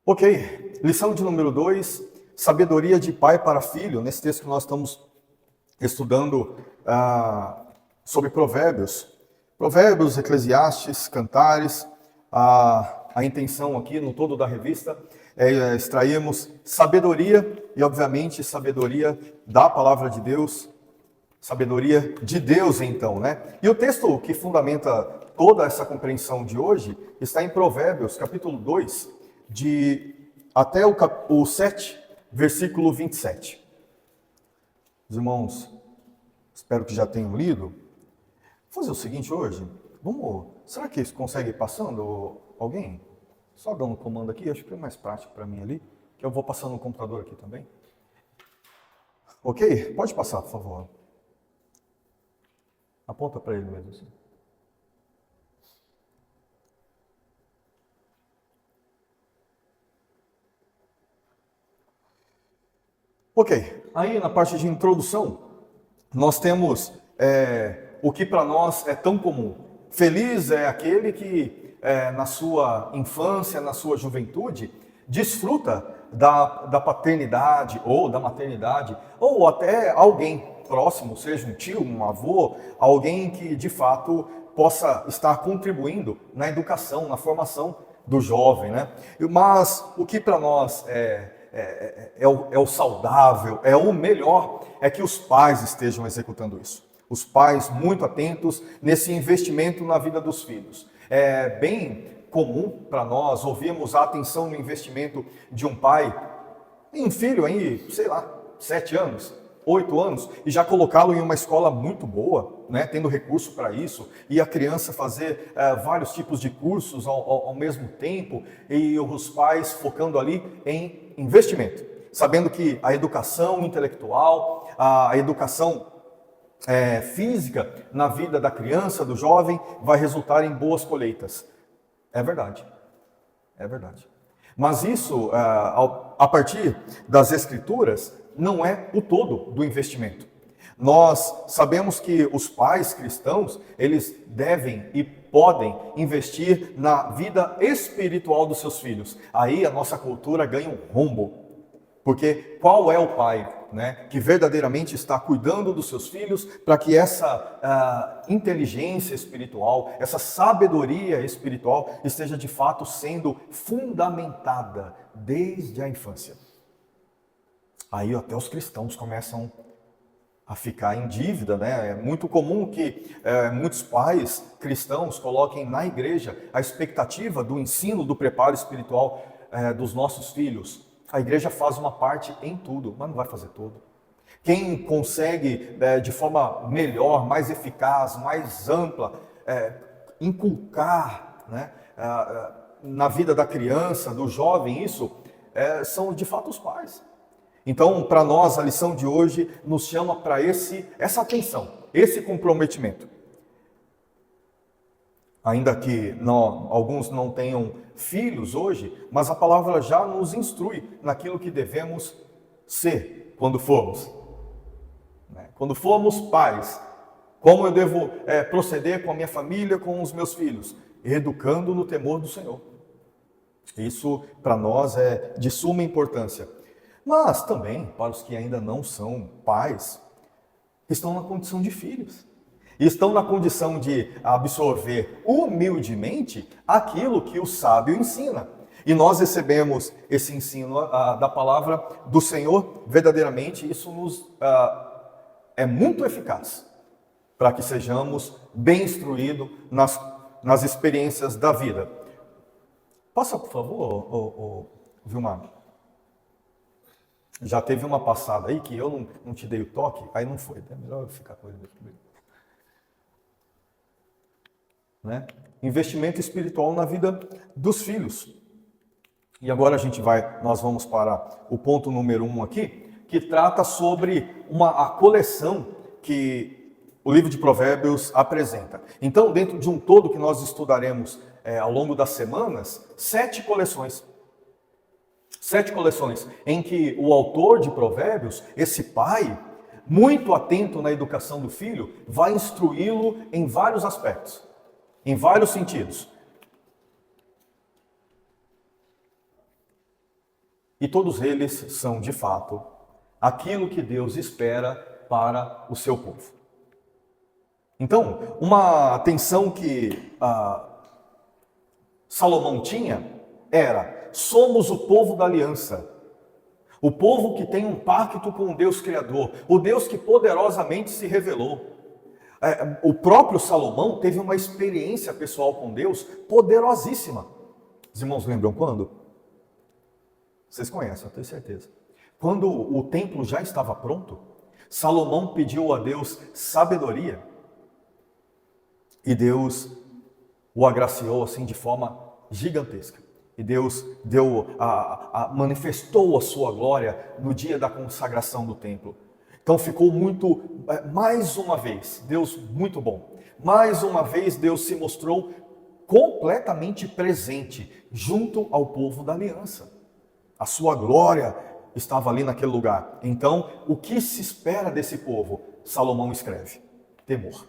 Ok, lição de número 2, sabedoria de pai para filho. Nesse texto que nós estamos estudando sobre Provérbios. Provérbios, Eclesiastes, Cantares. A intenção aqui no todo da revista é extrairmos sabedoria e, obviamente, sabedoria da palavra de Deus, sabedoria de Deus, então, né? E o texto que fundamenta toda essa compreensão de hoje está em Provérbios, capítulo 2, até o 7, versículo 27. Os irmãos, espero que já tenham lido. Vou fazer o seguinte hoje, será que isso consegue ir passando alguém? Só dando um comando aqui, acho que é mais prático para mim ali, que eu vou passando no computador aqui também. Ok? Pode passar, por favor. Aponta para ele mesmo assim. Ok, aí na parte de introdução, nós temos o que para nós é tão comum. Feliz é aquele que na sua infância, na sua juventude, desfruta da paternidade ou da maternidade, ou até alguém próximo, seja um tio, um avô, alguém que de fato possa estar contribuindo na educação, na formação do jovem, né? Mas o que para nós é o saudável, é o melhor, é que os pais estejam executando isso. Os pais muito atentos nesse investimento na vida dos filhos. É bem comum para nós ouvirmos a atenção no investimento de um pai em um filho aí, 7 anos, 8 anos, e já colocá-lo em uma escola muito boa, né, tendo recurso para isso, e a criança fazer vários tipos de cursos ao mesmo tempo, e os pais focando ali em investimento, sabendo que a educação intelectual, a educação física na vida da criança, do jovem, vai resultar em boas colheitas. É verdade, é verdade. Mas isso, a partir das Escrituras, não é o todo do investimento. Nós sabemos que os pais cristãos, eles devem e podem investir na vida espiritual dos seus filhos. Aí a nossa cultura ganha um rombo. Porque qual é o pai, né, que verdadeiramente está cuidando dos seus filhos para que essa inteligência espiritual, essa sabedoria espiritual esteja de fato sendo fundamentada desde a infância? Aí até os cristãos começam a ficar em dívida, né? É muito comum que muitos pais cristãos coloquem na igreja a expectativa do ensino, do preparo espiritual dos nossos filhos. A igreja faz uma parte em tudo, mas não vai fazer tudo. Quem consegue, de forma melhor, mais eficaz, mais ampla, inculcar, né, na vida da criança, do jovem, isso, são de fato os pais. Então, para nós, a lição de hoje nos chama para essa atenção, esse comprometimento. Ainda que alguns não tenham filhos hoje, mas a palavra já nos instrui naquilo que devemos ser quando formos. Quando formos pais, como eu devo proceder com a minha família, com os meus filhos? Educando no temor do Senhor. Isso para nós é de suma importância. Mas também para os que ainda não são pais, estão na condição de filhos. Estão na condição de absorver humildemente aquilo que o sábio ensina. E nós recebemos esse ensino da palavra do Senhor, verdadeiramente isso é muito eficaz para que sejamos bem instruídos nas experiências da vida. Passa, por favor, Vilmar. Já teve uma passada aí que eu não te dei o toque, aí não foi. É melhor eu ficar com ele depois. Né? Investimento espiritual na vida dos filhos. E agora nós vamos para o ponto número 1 aqui, que trata sobre a coleção que o livro de Provérbios apresenta. Então, dentro de um todo que nós estudaremos ao longo das semanas, 7 coleções. 7 coleções em que o autor de Provérbios, esse pai, muito atento na educação do filho, vai instruí-lo em vários aspectos, em vários sentidos. E todos eles são, de fato, aquilo que Deus espera para o seu povo. Então, uma atenção que Salomão tinha era: somos o povo da aliança, o povo que tem um pacto com o Deus Criador, o Deus que poderosamente se revelou. O próprio Salomão teve uma experiência pessoal com Deus poderosíssima. Os irmãos lembram quando? Vocês conhecem, eu tenho certeza. Quando o templo já estava pronto, Salomão pediu a Deus sabedoria. E Deus o agraciou assim de forma gigantesca. E Deus manifestou a sua glória no dia da consagração do templo. Então ficou mais uma vez, Deus muito bom. Mais uma vez Deus se mostrou completamente presente junto ao povo da aliança. A sua glória estava ali naquele lugar. Então, o que se espera desse povo? Salomão escreve: temor.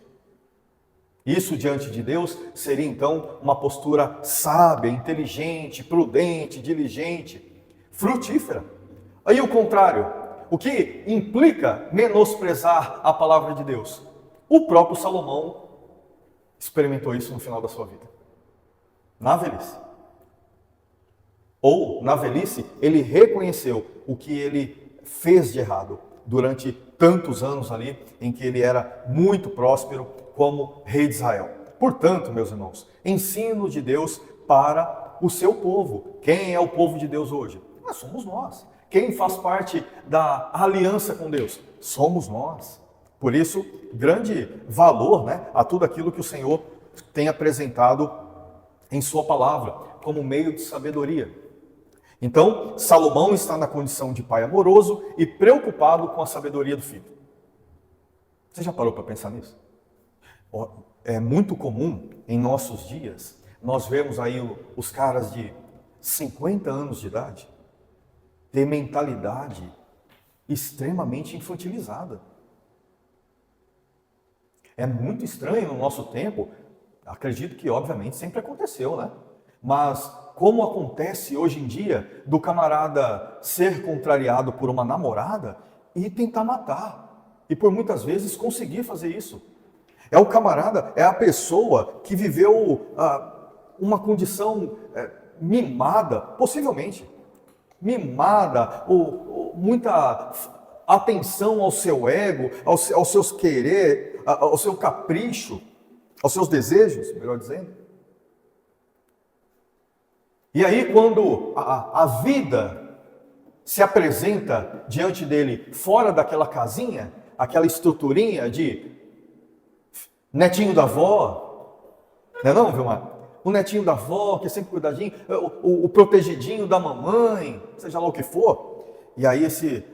Isso diante de Deus seria então uma postura sábia, inteligente, prudente, diligente, frutífera. Aí o contrário, o que implica menosprezar a palavra de Deus. O próprio Salomão experimentou isso no final da sua vida, na velhice. Ou, na velhice, ele reconheceu o que ele fez de errado durante tantos anos ali, em que ele era muito próspero como rei de Israel. Portanto, meus irmãos, ensino de Deus para o seu povo. Quem é o povo de Deus hoje? Somos nós. Quem faz parte da aliança com Deus? Somos nós. Por isso, grande valor, a tudo aquilo que o Senhor tem apresentado em sua palavra, como meio de sabedoria. Então, Salomão está na condição de pai amoroso e preocupado com a sabedoria do filho. Você já parou para pensar nisso? É muito comum em nossos dias, nós vemos aí os caras de 50 anos de idade ter mentalidade extremamente infantilizada. É muito estranho no nosso tempo, acredito que obviamente sempre aconteceu, Mas como acontece hoje em dia do camarada ser contrariado por uma namorada e tentar matar, e por muitas vezes conseguir fazer isso. É o camarada, é a pessoa que viveu uma condição mimada, possivelmente, mimada, ou muita atenção ao seu ego, aos seus querer, ao seu capricho, aos seus desejos, melhor dizendo. E aí quando a vida se apresenta diante dele fora daquela casinha, aquela estruturinha de netinho da avó, não é não, Vilmar? O netinho da avó, que é sempre cuidadinho, o protegidinho da mamãe, seja lá o que for. E aí esse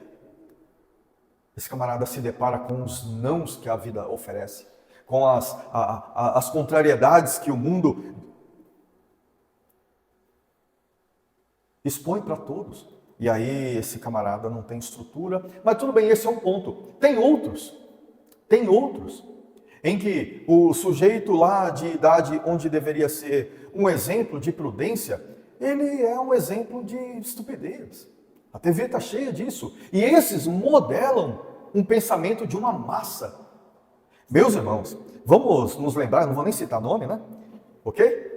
camarada se depara com os nãos que a vida oferece, com as contrariedades que o mundo expõe para todos. E aí esse camarada não tem estrutura, mas tudo bem, esse é um ponto. Tem outros, em que o sujeito lá de idade onde deveria ser um exemplo de prudência, ele é um exemplo de estupidez. A TV está cheia disso. E esses modelam um pensamento de uma massa. Meus irmãos, vamos nos lembrar, não vou nem citar nome, Ok?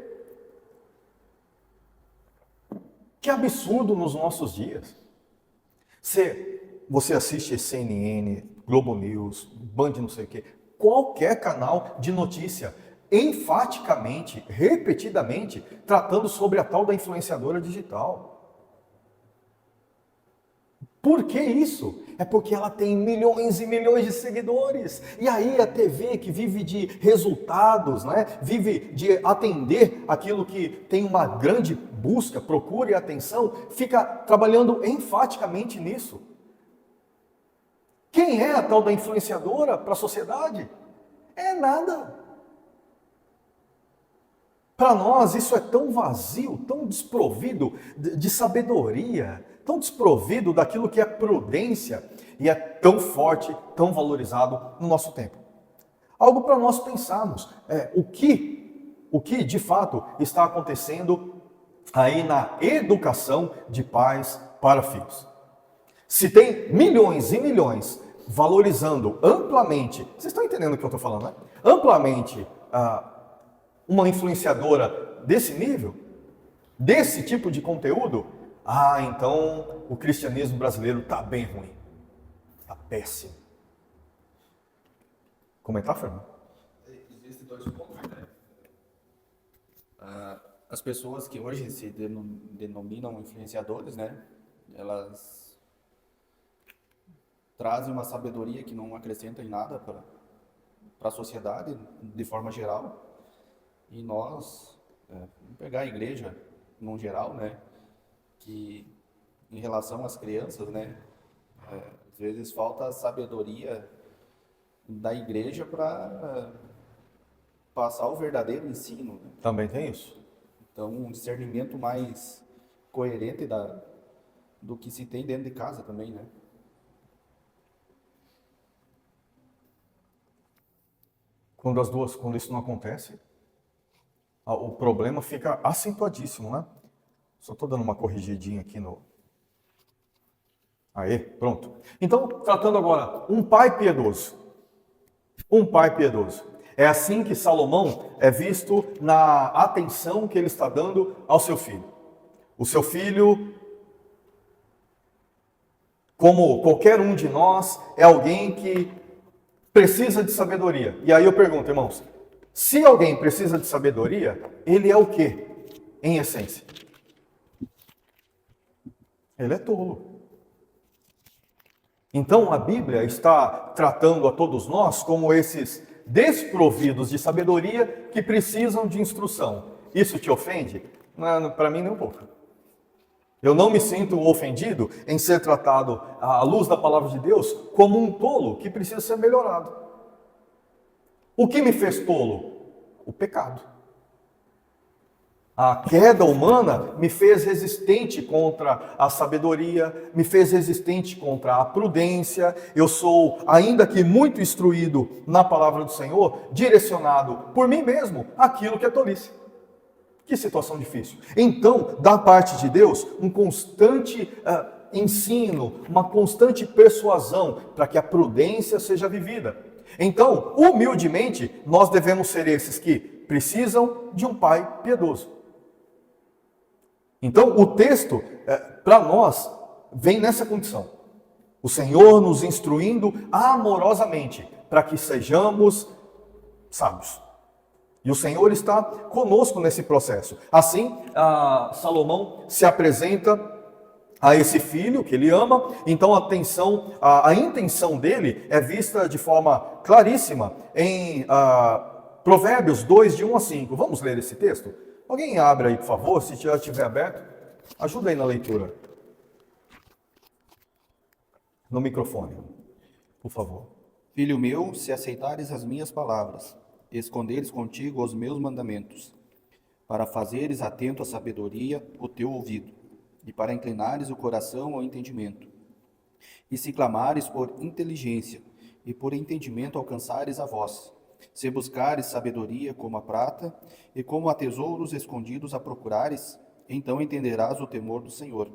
Que absurdo nos nossos dias. Você assiste CNN, Globo News, Band não sei o quê, qualquer canal de notícia, enfaticamente, repetidamente, tratando sobre a tal da influenciadora digital. Por que isso? É porque ela tem milhões e milhões de seguidores. E aí a TV, que vive de resultados, vive de atender aquilo que tem uma grande busca, procura e atenção, fica trabalhando enfaticamente nisso. Quem é a tal da influenciadora para a sociedade? É nada. Para nós isso é tão vazio, tão desprovido de sabedoria, tão desprovido daquilo que é prudência e é tão forte, tão valorizado no nosso tempo. Algo para nós pensarmos, o que de fato está acontecendo aí na educação de pais para filhos. Se tem milhões e milhões valorizando amplamente, vocês estão entendendo o que eu estou falando, né? Amplamente uma influenciadora desse nível, desse tipo de conteúdo, então o cristianismo brasileiro está bem ruim, está péssimo. Comentar, Fernando? Existem dois pontos, né? As pessoas que hoje se denominam influenciadores, né? Elas trazem uma sabedoria que não acrescenta em nada para a sociedade, de forma geral. E nós, vamos pegar a igreja, no geral, né? Que em relação às crianças, né? Às vezes falta sabedoria da igreja para passar o verdadeiro ensino, né? Também tem isso. Então, um discernimento mais coerente do que se tem dentro de casa também, né? Quando isso não acontece, o problema fica acentuadíssimo, né? Só estou dando uma corrigidinha aqui no... Aí, pronto. Então, tratando agora, um pai piedoso. Um pai piedoso. É assim que Salomão é visto na atenção que ele está dando ao seu filho. O seu filho, como qualquer um de nós, é alguém que precisa de sabedoria. E aí eu pergunto, irmãos, se alguém precisa de sabedoria, ele é o quê, em essência? Ele é tolo. Então a Bíblia está tratando a todos nós como esses desprovidos de sabedoria que precisam de instrução. Isso te ofende? Para mim, nem um pouco. Eu não me sinto ofendido em ser tratado, à luz da palavra de Deus, como um tolo que precisa ser melhorado. O que me fez tolo? O pecado. A queda humana me fez resistente contra a sabedoria, me fez resistente contra a prudência. Eu sou, ainda que muito instruído na palavra do Senhor, direcionado por mim mesmo àquilo que é tolice. Que situação difícil. Então, da parte de Deus, um constante ensino, uma constante persuasão para que a prudência seja vivida. Então, humildemente, nós devemos ser esses que precisam de um pai piedoso. Então, o texto, para nós, vem nessa condição. O Senhor nos instruindo amorosamente para que sejamos sábios. E o Senhor está conosco nesse processo. Assim, Salomão se apresenta a esse filho que ele ama. Então, a intenção dele é vista de forma claríssima em Provérbios 2, de 1 a 5. Vamos ler esse texto? Alguém abre aí, por favor, se já estiver aberto. Ajuda aí na leitura. No microfone, por favor. Filho meu, se aceitares as minhas palavras, esconderes contigo os meus mandamentos, para fazeres atento à sabedoria o teu ouvido, e para inclinares o coração ao entendimento. E se clamares por inteligência, e por entendimento alcançares a voz, se buscares sabedoria como a prata, e como a tesouros escondidos a procurares, então entenderás o temor do Senhor,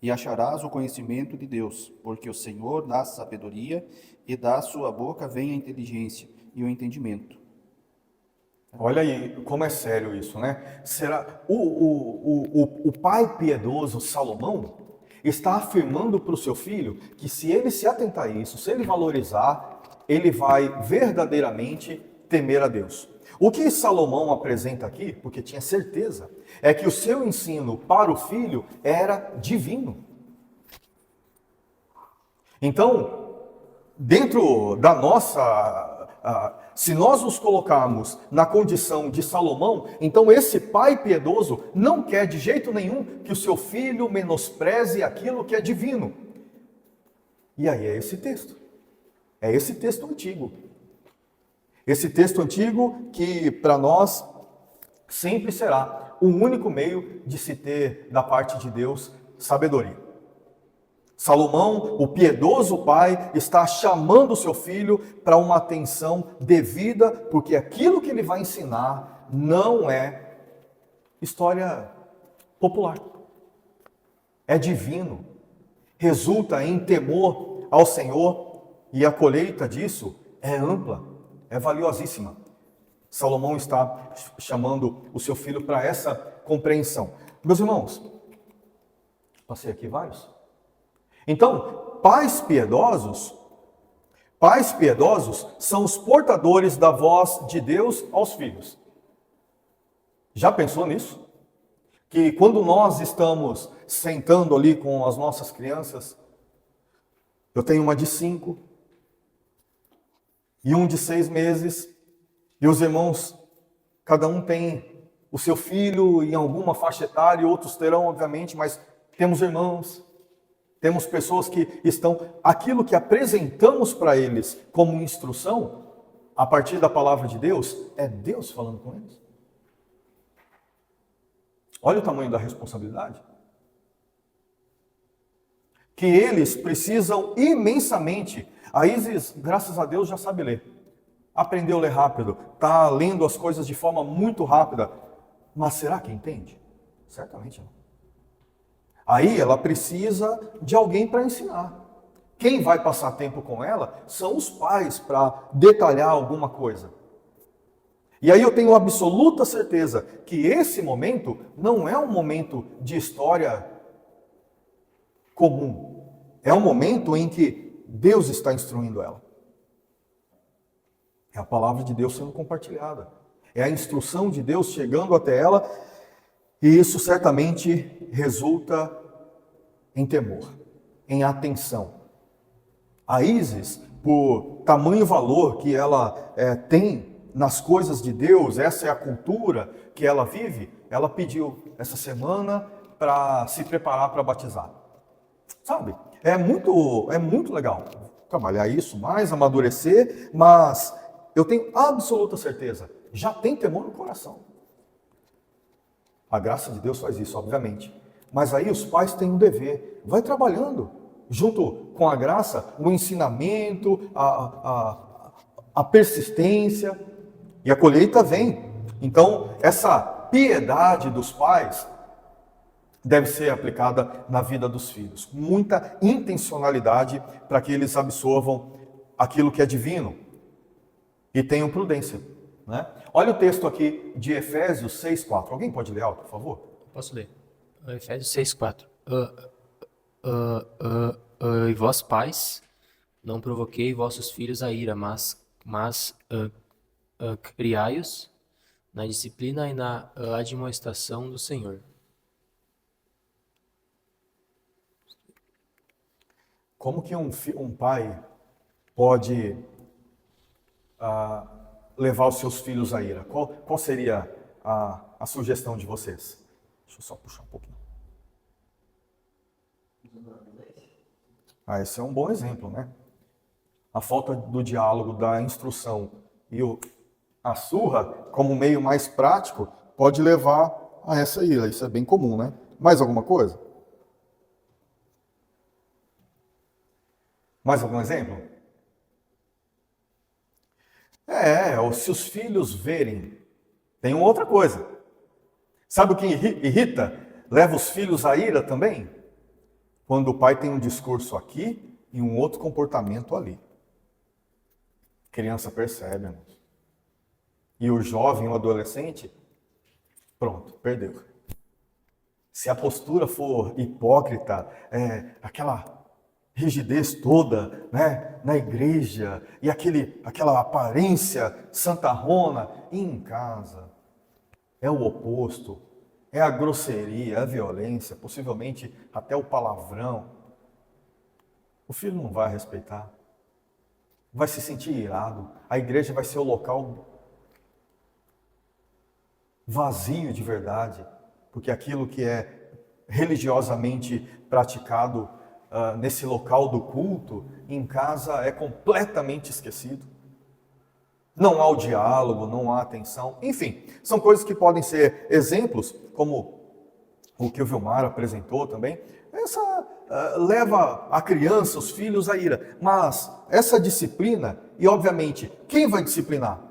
e acharás o conhecimento de Deus, porque o Senhor dá sabedoria, e da sua boca vem a inteligência e o entendimento. Olha aí como é sério isso, né? Será o pai piedoso Salomão está afirmando para o seu filho que se ele se atentar a isso, se ele valorizar, ele vai verdadeiramente temer a Deus. O que Salomão apresenta aqui, porque tinha certeza, é que o seu ensino para o filho era divino. Então, dentro da nossa... se nós nos colocarmos na condição de Salomão, então esse pai piedoso não quer de jeito nenhum que o seu filho menospreze aquilo que é divino. E aí é esse texto. É esse texto antigo. Esse texto antigo que para nós sempre será o único meio de se ter da parte de Deus sabedoria. Salomão, o piedoso pai, está chamando o seu filho para uma atenção devida, porque aquilo que ele vai ensinar não é história popular. É divino, resulta em temor ao Senhor, e a colheita disso é ampla, é valiosíssima. Salomão está chamando o seu filho para essa compreensão. Meus irmãos, passei aqui vários. Então, pais piedosos são os portadores da voz de Deus aos filhos. Já pensou nisso? Que quando nós estamos sentando ali com as nossas crianças, eu tenho uma de 5 e um de 6 meses, e os irmãos, cada um tem o seu filho em alguma faixa etária, outros terão, obviamente, mas temos irmãos, temos pessoas que estão, aquilo que apresentamos para eles como instrução, a partir da palavra de Deus, é Deus falando com eles. Olha o tamanho da responsabilidade. Que eles precisam imensamente. A Isis, graças a Deus, já sabe ler. Aprendeu a ler rápido. Está lendo as coisas de forma muito rápida. Mas será que entende? Certamente não. Aí ela precisa de alguém para ensinar. Quem vai passar tempo com ela são os pais para detalhar alguma coisa. E aí eu tenho absoluta certeza que esse momento não é um momento de história comum. É um momento em que Deus está instruindo ela. É a palavra de Deus sendo compartilhada. É a instrução de Deus chegando até ela, e isso certamente resulta em temor, em atenção. A Isis, por tamanho valor que ela tem nas coisas de Deus, essa é a cultura que ela vive, ela pediu essa semana para se preparar para batizar. Sabe? É muito legal trabalhar isso mais, amadurecer, mas eu tenho absoluta certeza, já tem temor no coração. A graça de Deus faz isso, obviamente. Mas aí os pais têm um dever, vai trabalhando, junto com a graça, o ensinamento, a persistência, e a colheita vem. Então, essa piedade dos pais deve ser aplicada na vida dos filhos. Muita intencionalidade para que eles absorvam aquilo que é divino e tenham prudência. Né? Olha o texto aqui de Efésios 6:4. Alguém pode ler alto, por favor? Posso ler. Efésios 6:4. E vós, pais, não provoquei vossos filhos a ira, mas criai-os na disciplina e na admoestação do Senhor. Como que um pai pode levar os seus filhos à ira? Qual seria a sugestão de vocês? Deixa eu só puxar um pouquinho. Esse é um bom exemplo, né? A falta do diálogo, da instrução e a surra, como meio mais prático, pode levar a essa ira. Isso é bem comum, né? Mais alguma coisa? Mais algum exemplo? Ou se os filhos verem. Tem uma outra coisa. Sabe o que irrita? Leva os filhos à ira também? Quando o pai tem um discurso aqui e um outro comportamento ali. A criança percebe, irmãos. E o jovem, o adolescente, pronto, perdeu. Se a postura for hipócrita, aquela rigidez toda, né, na igreja, e aquela aparência santarrona, e em casa, é o oposto, é a grosseria, a violência, possivelmente até o palavrão. O filho não vai respeitar, vai se sentir irado, a igreja vai ser o local vazio de verdade, porque aquilo que é religiosamente praticado nesse local do culto, em casa é completamente esquecido. Não há o diálogo, não há atenção, enfim, são coisas que podem ser exemplos, como o que o Vilmar apresentou também. Essa leva a criança, os filhos à ira, mas essa disciplina, e obviamente, quem vai disciplinar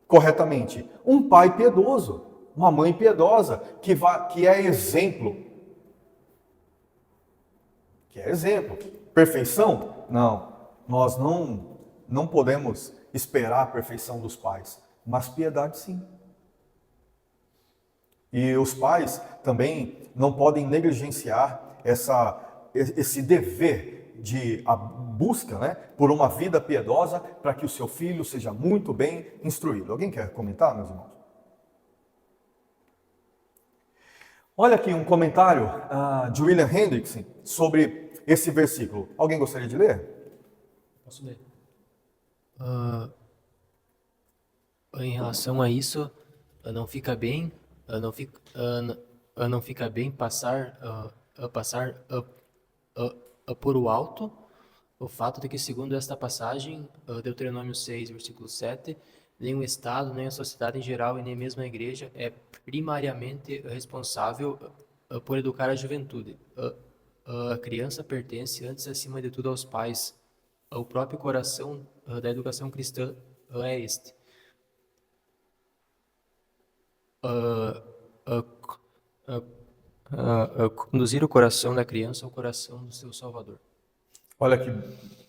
corretamente? Um pai piedoso, uma mãe piedosa, que é exemplo. que é exemplo. Perfeição? Não. Nós não podemos esperar a perfeição dos pais, mas piedade sim. E os pais também não podem negligenciar esse dever de a busca, né, por uma vida piedosa para que o seu filho seja muito bem instruído. Alguém quer comentar, meus irmãos? Olha aqui um comentário de William Hendrickson sobre esse versículo. Alguém gostaria de ler? Posso ler? Em relação a isso, não fica bem, não fica bem passar por o alto o fato de que, segundo esta passagem, Deuteronômio 6, versículo 7, nem o Estado, nem a sociedade em geral e nem mesmo a igreja é primariamente responsável por educar a juventude. A criança pertence, antes acima de tudo, aos pais. O próprio coração da educação cristã é este. Conduzir o coração da criança ao coração do seu Salvador. Olha que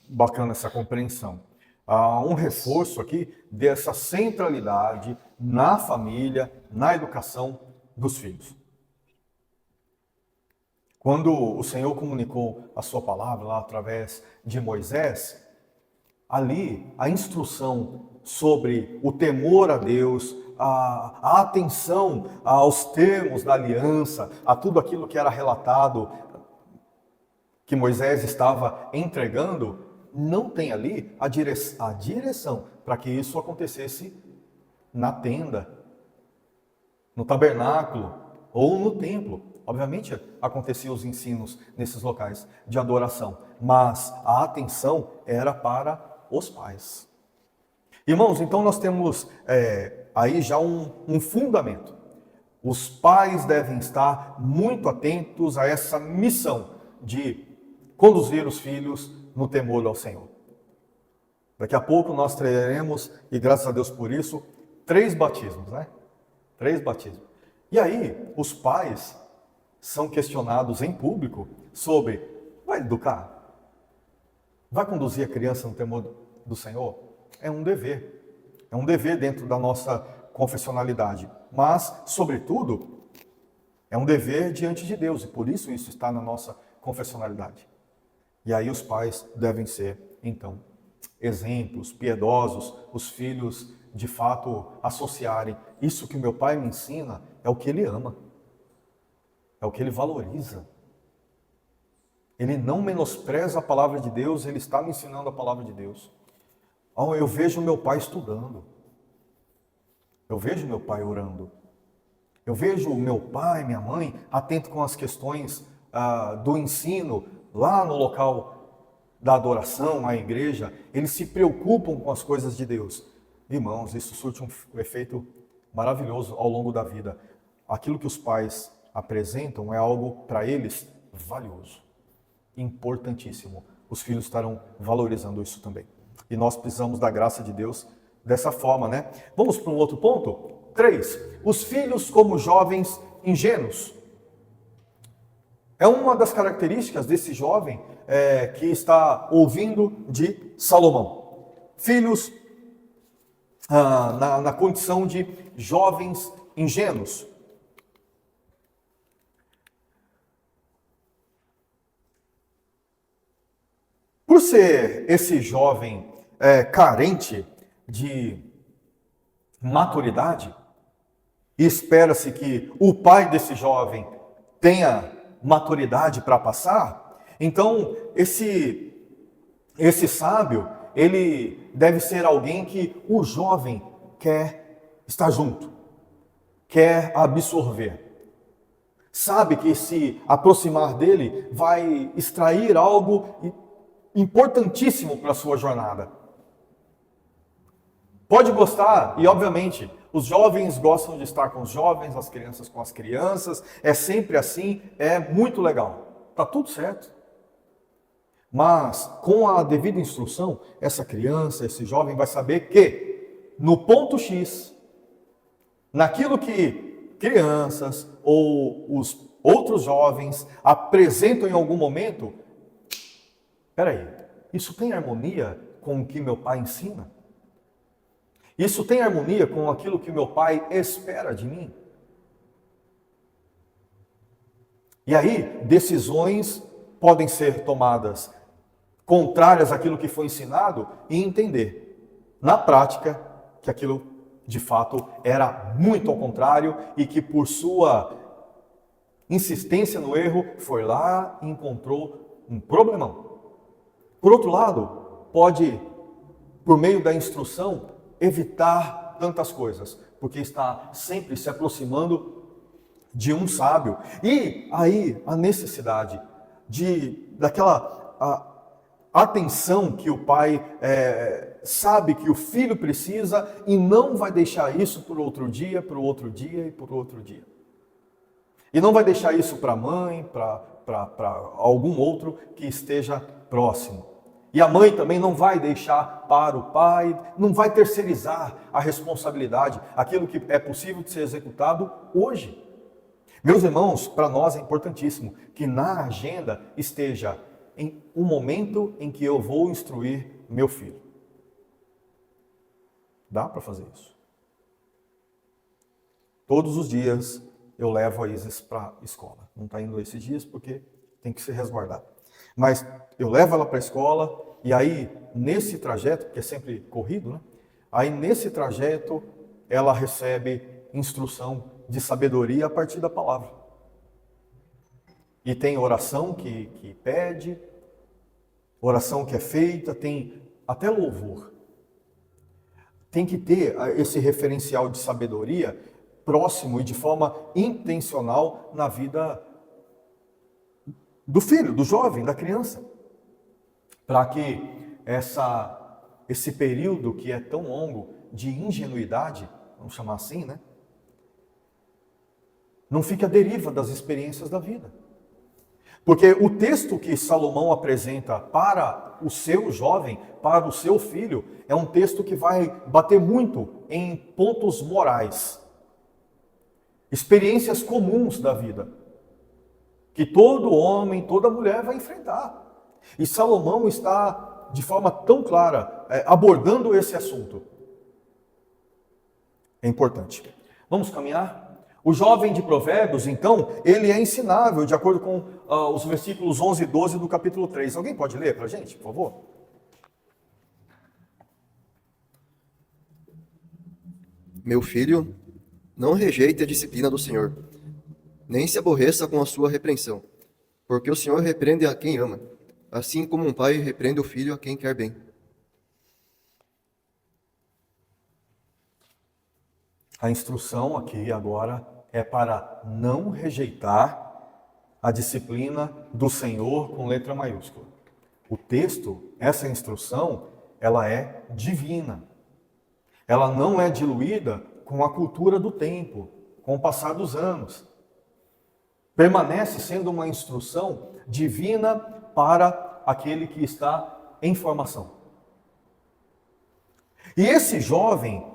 bacana essa compreensão. Há um reforço aqui dessa centralidade na família, na educação dos filhos. Quando o Senhor comunicou a sua palavra lá através de Moisés, ali a instrução sobre o temor a Deus, a atenção aos termos da aliança, a tudo aquilo que era relatado, que Moisés estava entregando, não tem ali a direção para que isso acontecesse na tenda, no tabernáculo ou no templo. Obviamente aconteciam os ensinos nesses locais de adoração, mas a atenção era para os pais. Irmãos, então nós temos aí já um fundamento. Os pais devem estar muito atentos a essa missão de conduzir os filhos no temor ao Senhor. Daqui a pouco nós teremos, e graças a Deus por isso, 3 batismos, né? 3 batismos. E aí, os pais são questionados em público sobre: vai educar? Vai conduzir a criança no temor do Senhor? É um dever. É um dever dentro da nossa confessionalidade. Mas, sobretudo, é um dever diante de Deus. E por isso está na nossa confessionalidade. E aí os pais devem ser, então, exemplos, piedosos, os filhos, de fato, associarem. Isso que o meu pai me ensina é o que ele ama. É o que ele valoriza. Ele não menospreza a palavra de Deus, ele está me ensinando a palavra de Deus. Eu vejo meu pai estudando. Eu vejo meu pai orando. Eu vejo meu pai, minha mãe, atento com as questões do ensino, lá no local da adoração, a igreja. Eles se preocupam com as coisas de Deus. Irmãos, isso surte um efeito maravilhoso ao longo da vida. Aquilo que os pais apresentam é algo para eles valioso, importantíssimo. Os filhos estarão valorizando isso também. E nós precisamos da graça de Deus dessa forma, né? Vamos para um outro ponto? 3. Os filhos como jovens ingênuos. É uma das características desse jovem que está ouvindo de Salomão. Filhos na condição de jovens ingênuos. Por ser esse jovem carente de maturidade, e espera-se que o pai desse jovem tenha maturidade para passar, então esse sábio, ele deve ser alguém que o jovem quer estar junto, quer absorver. Sabe que se aproximar dele vai extrair algo importantíssimo para a sua jornada. Pode gostar, e obviamente, os jovens gostam de estar com os jovens, as crianças com as crianças, é sempre assim, é muito legal, está tudo certo. Mas, com a devida instrução, essa criança, esse jovem vai saber que, no ponto X, naquilo que crianças ou os outros jovens apresentam em algum momento, Peraí, isso tem harmonia com o que meu pai ensina? Isso tem harmonia com aquilo que meu pai espera de mim? E aí, decisões podem ser tomadas contrárias àquilo que foi ensinado e entender, na prática, que aquilo de fato era muito ao contrário e que por sua insistência no erro foi lá e encontrou um problemão. Por outro lado, pode, por meio da instrução, evitar tantas coisas, porque está sempre se aproximando de um sábio. E aí a necessidade daquela atenção que o pai sabe que o filho precisa e não vai deixar isso por outro dia, para o outro dia e por outro dia. E não vai deixar isso para a mãe, para algum outro que esteja próximo. E a mãe também não vai deixar para o pai, não vai terceirizar a responsabilidade, aquilo que é possível de ser executado hoje. Meus irmãos, para nós é importantíssimo que na agenda esteja em um momento em que eu vou instruir meu filho. Dá para fazer isso? Todos os dias eu levo a Isis para a escola. Não está indo esses dias porque tem que se resguardar. Mas eu levo ela para a escola e aí nesse trajeto, porque é sempre corrido, né? Aí nesse trajeto ela recebe instrução de sabedoria a partir da palavra. E tem oração que pede, oração que é feita, tem até louvor. Tem que ter esse referencial de sabedoria próximo e de forma intencional na vida do filho, do jovem, da criança. Para que esse período que é tão longo de ingenuidade, vamos chamar assim, né? Não fique à deriva das experiências da vida. Porque o texto que Salomão apresenta para o seu jovem, para o seu filho, é um texto que vai bater muito em pontos morais. Experiências comuns da vida. Que todo homem, toda mulher vai enfrentar. E Salomão está, de forma tão clara, abordando esse assunto. É importante. Vamos caminhar? O jovem de Provérbios, então, ele é ensinável, de acordo com os versículos 11 e 12 do capítulo 3. Alguém pode ler para a gente, por favor? Meu filho, não rejeite a disciplina do Senhor, nem se aborreça com a sua repreensão, porque o Senhor repreende a quem ama, assim como um pai repreende o filho a quem quer bem. A instrução aqui agora é para não rejeitar a disciplina do Senhor com letra maiúscula. O texto, essa instrução, ela é divina. Ela não é diluída com a cultura do tempo, com o passar dos anos. Permanece sendo uma instrução divina para aquele que está em formação. E esse jovem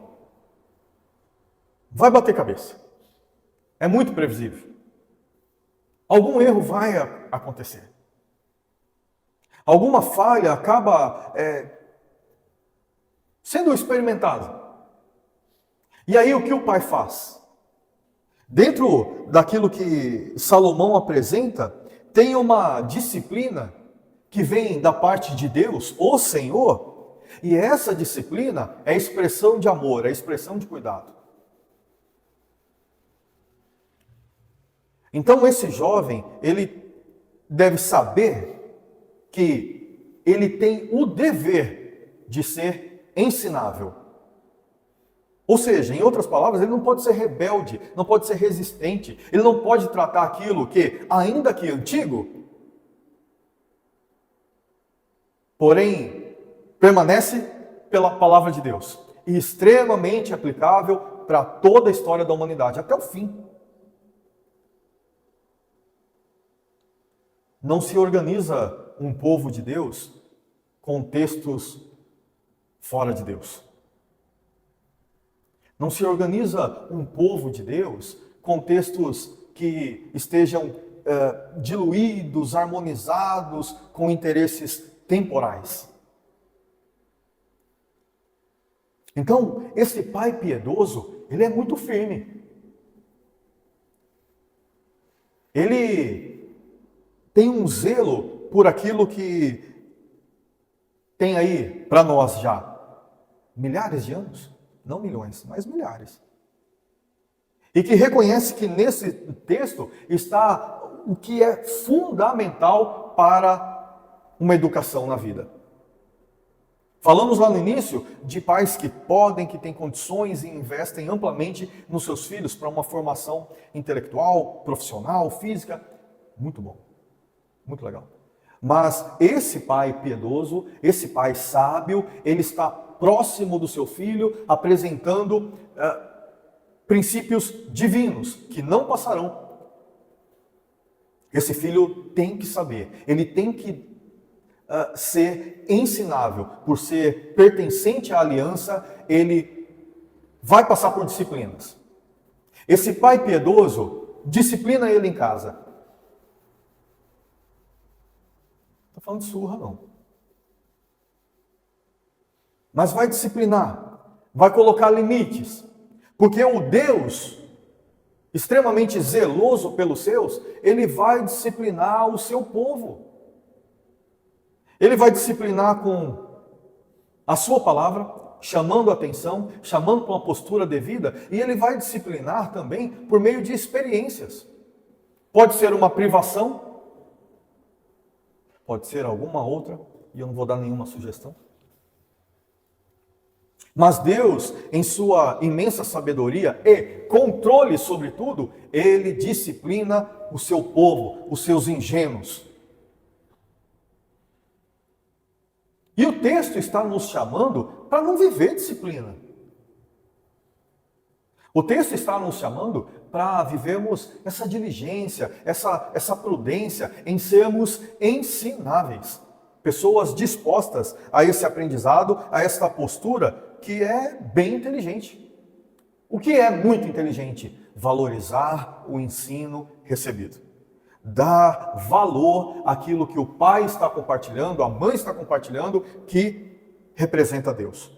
vai bater cabeça. É muito previsível. Algum erro vai acontecer. Alguma falha acaba sendo experimentada. E aí o que o pai faz? Dentro daquilo que Salomão apresenta, tem uma disciplina que vem da parte de Deus, o Senhor, e essa disciplina é expressão de amor, é expressão de cuidado. Então esse jovem, ele deve saber que ele tem o dever de ser ensinável. Ou seja, em outras palavras, ele não pode ser rebelde, não pode ser resistente, ele não pode tratar aquilo que, ainda que antigo, porém, permanece pela palavra de Deus e extremamente aplicável para toda a história da humanidade, até o fim. Não se organiza um povo de Deus com textos fora de Deus. Não se organiza um povo de Deus com textos que estejam diluídos, harmonizados com interesses temporais. Então, esse pai piedoso, ele é muito firme. Ele tem um zelo por aquilo que tem aí para nós já milhares de anos, não milhões, mas milhares. E que reconhece que nesse texto está o que é fundamental para uma educação na vida. Falamos lá no início de pais que podem, que têm condições e investem amplamente nos seus filhos para uma formação intelectual, profissional, física. Muito bom, muito legal. Mas esse pai piedoso, esse pai sábio, ele está próximo do seu filho, apresentando princípios divinos que não passarão. Esse filho tem que saber, ele tem que ser ensinável, por ser pertencente à aliança, ele vai passar por disciplinas. Esse pai piedoso disciplina ele em casa. Não estou falando de surra, não. Mas vai disciplinar, vai colocar limites, porque o Deus extremamente zeloso pelos seus, ele vai disciplinar o seu povo. Ele vai disciplinar com a sua palavra, chamando a atenção, chamando para uma postura devida, e ele vai disciplinar também por meio de experiências. Pode ser uma privação, pode ser alguma outra, e eu não vou dar nenhuma sugestão. Mas Deus, em sua imensa sabedoria e controle sobre tudo, ele disciplina o seu povo, os seus ingênuos. E o texto está nos chamando para não viver disciplina. O texto está nos chamando para vivermos essa diligência, essa prudência em sermos ensináveis. Pessoas dispostas a esse aprendizado, a esta postura que é bem inteligente. O que é muito inteligente? Valorizar o ensino recebido. Dar valor àquilo que o pai está compartilhando, a mãe está compartilhando, que representa Deus.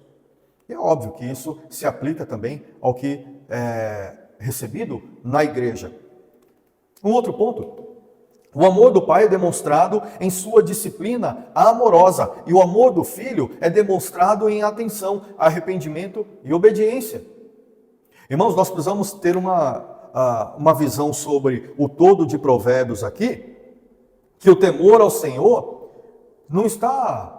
E é óbvio que isso se aplica também ao que é recebido na igreja. Um outro ponto. O amor do pai é demonstrado em sua disciplina amorosa, e o amor do filho é demonstrado em atenção, arrependimento e obediência. Irmãos, nós precisamos ter uma visão sobre o todo de Provérbios aqui, que o temor ao Senhor não está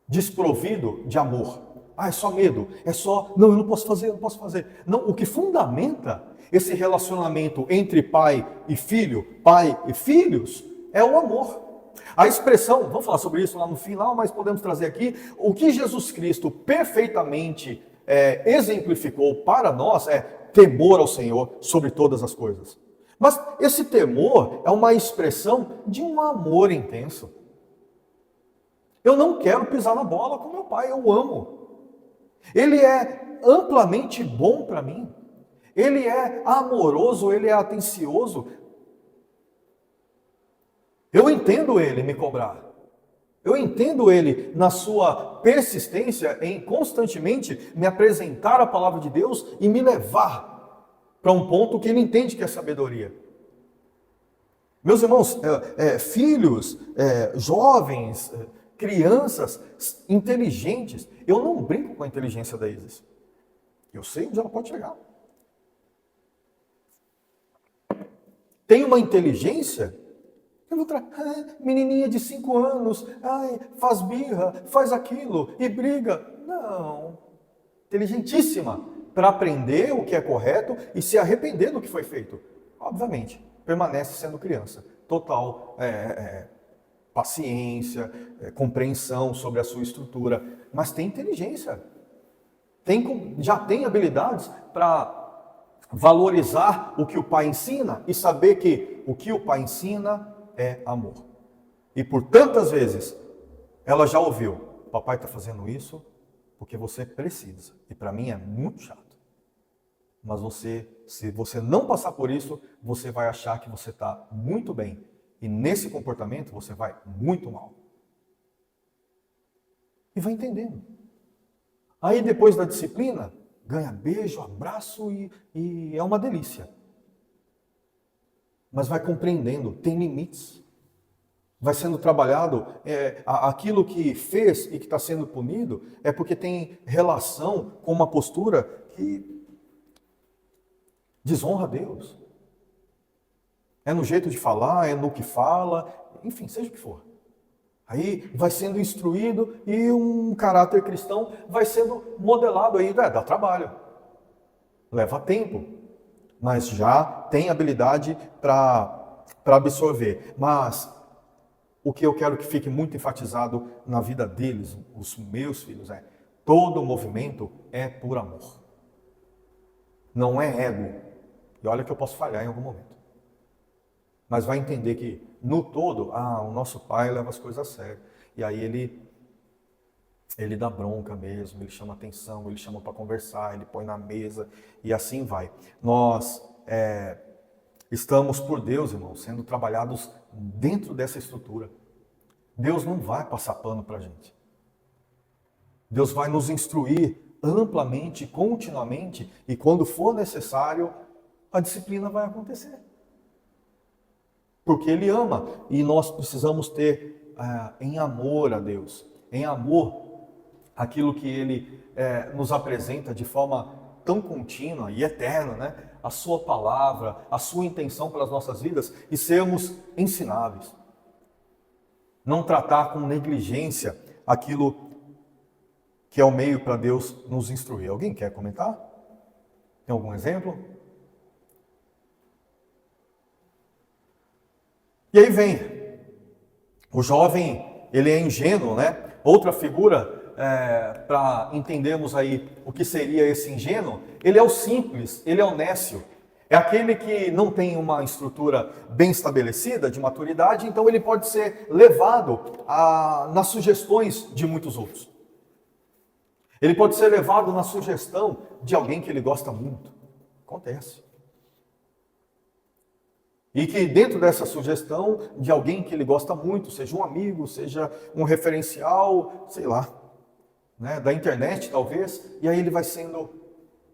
desprovido de amor. É só medo, é só, não, eu não posso fazer, eu não posso fazer. Não, o que fundamenta esse relacionamento entre pai e filhos, é o amor. A expressão, vamos falar sobre isso lá no final, mas podemos trazer aqui, o que Jesus Cristo perfeitamente exemplificou para nós é temor ao Senhor sobre todas as coisas. Mas esse temor é uma expressão de um amor intenso. Eu não quero pisar na bola com meu pai, eu amo. Ele é amplamente bom para mim. Ele é amoroso, ele é atencioso. Eu entendo ele me cobrar. Eu entendo ele na sua persistência em constantemente me apresentar a palavra de Deus e me levar para um ponto que ele entende que é sabedoria. Meus irmãos, filhos, jovens, crianças inteligentes, eu não brinco com a inteligência da Isis. Eu sei onde ela pode chegar. Tem uma inteligência, menininha de 5 anos, faz birra, faz aquilo e briga. Não, inteligentíssima para aprender o que é correto e se arrepender do que foi feito. Obviamente, permanece sendo criança. Total paciência, compreensão sobre a sua estrutura, mas tem inteligência. Já tem habilidades para valorizar o que o pai ensina e saber que o que o pai ensina é amor. E por tantas vezes ela já ouviu: papai está fazendo isso porque você precisa. E para mim é muito chato. Mas se você não passar por isso, você vai achar que você está muito bem. E nesse comportamento você vai muito mal. E vai entendendo. Aí depois da disciplina, ganha beijo, abraço e é uma delícia. Mas vai compreendendo, tem limites. Vai sendo trabalhado, aquilo que fez e que está sendo punido é porque tem relação com uma postura que desonra a Deus. É no jeito de falar, é no que fala, enfim, seja o que for. Aí vai sendo instruído e um caráter cristão vai sendo modelado aí, dá trabalho, leva tempo, mas já tem habilidade para absorver. Mas o que eu quero que fique muito enfatizado na vida deles, os meus filhos, todo movimento é por amor. Não é ego. E olha que eu posso falhar em algum momento. Mas vai entender que, no todo, o nosso pai leva as coisas a sério. E aí ele dá bronca mesmo, ele chama atenção, ele chama para conversar, ele põe na mesa e assim vai. Nós estamos por Deus, irmãos, sendo trabalhados dentro dessa estrutura. Deus não vai passar pano para a gente. Deus vai nos instruir amplamente, continuamente, e quando for necessário, a disciplina vai acontecer. Porque Ele ama, e nós precisamos ter em amor a Deus, em amor aquilo que Ele nos apresenta de forma tão contínua e eterna, né? A sua palavra, a sua intenção para as nossas vidas, e sermos ensináveis. Não tratar com negligência aquilo que é o meio para Deus nos instruir. Alguém quer comentar? Tem algum exemplo? E aí vem, o jovem, ele é ingênuo, né? Outra figura, para entendermos aí o que seria esse ingênuo, ele é o simples, ele é o nécio. É aquele que não tem uma estrutura bem estabelecida de maturidade, então ele pode ser levado nas sugestões de muitos outros. Ele pode ser levado na sugestão de alguém que ele gosta muito. Acontece. E que dentro dessa sugestão de alguém que ele gosta muito, seja um amigo, seja um referencial, sei lá, né, da internet talvez, e aí ele vai sendo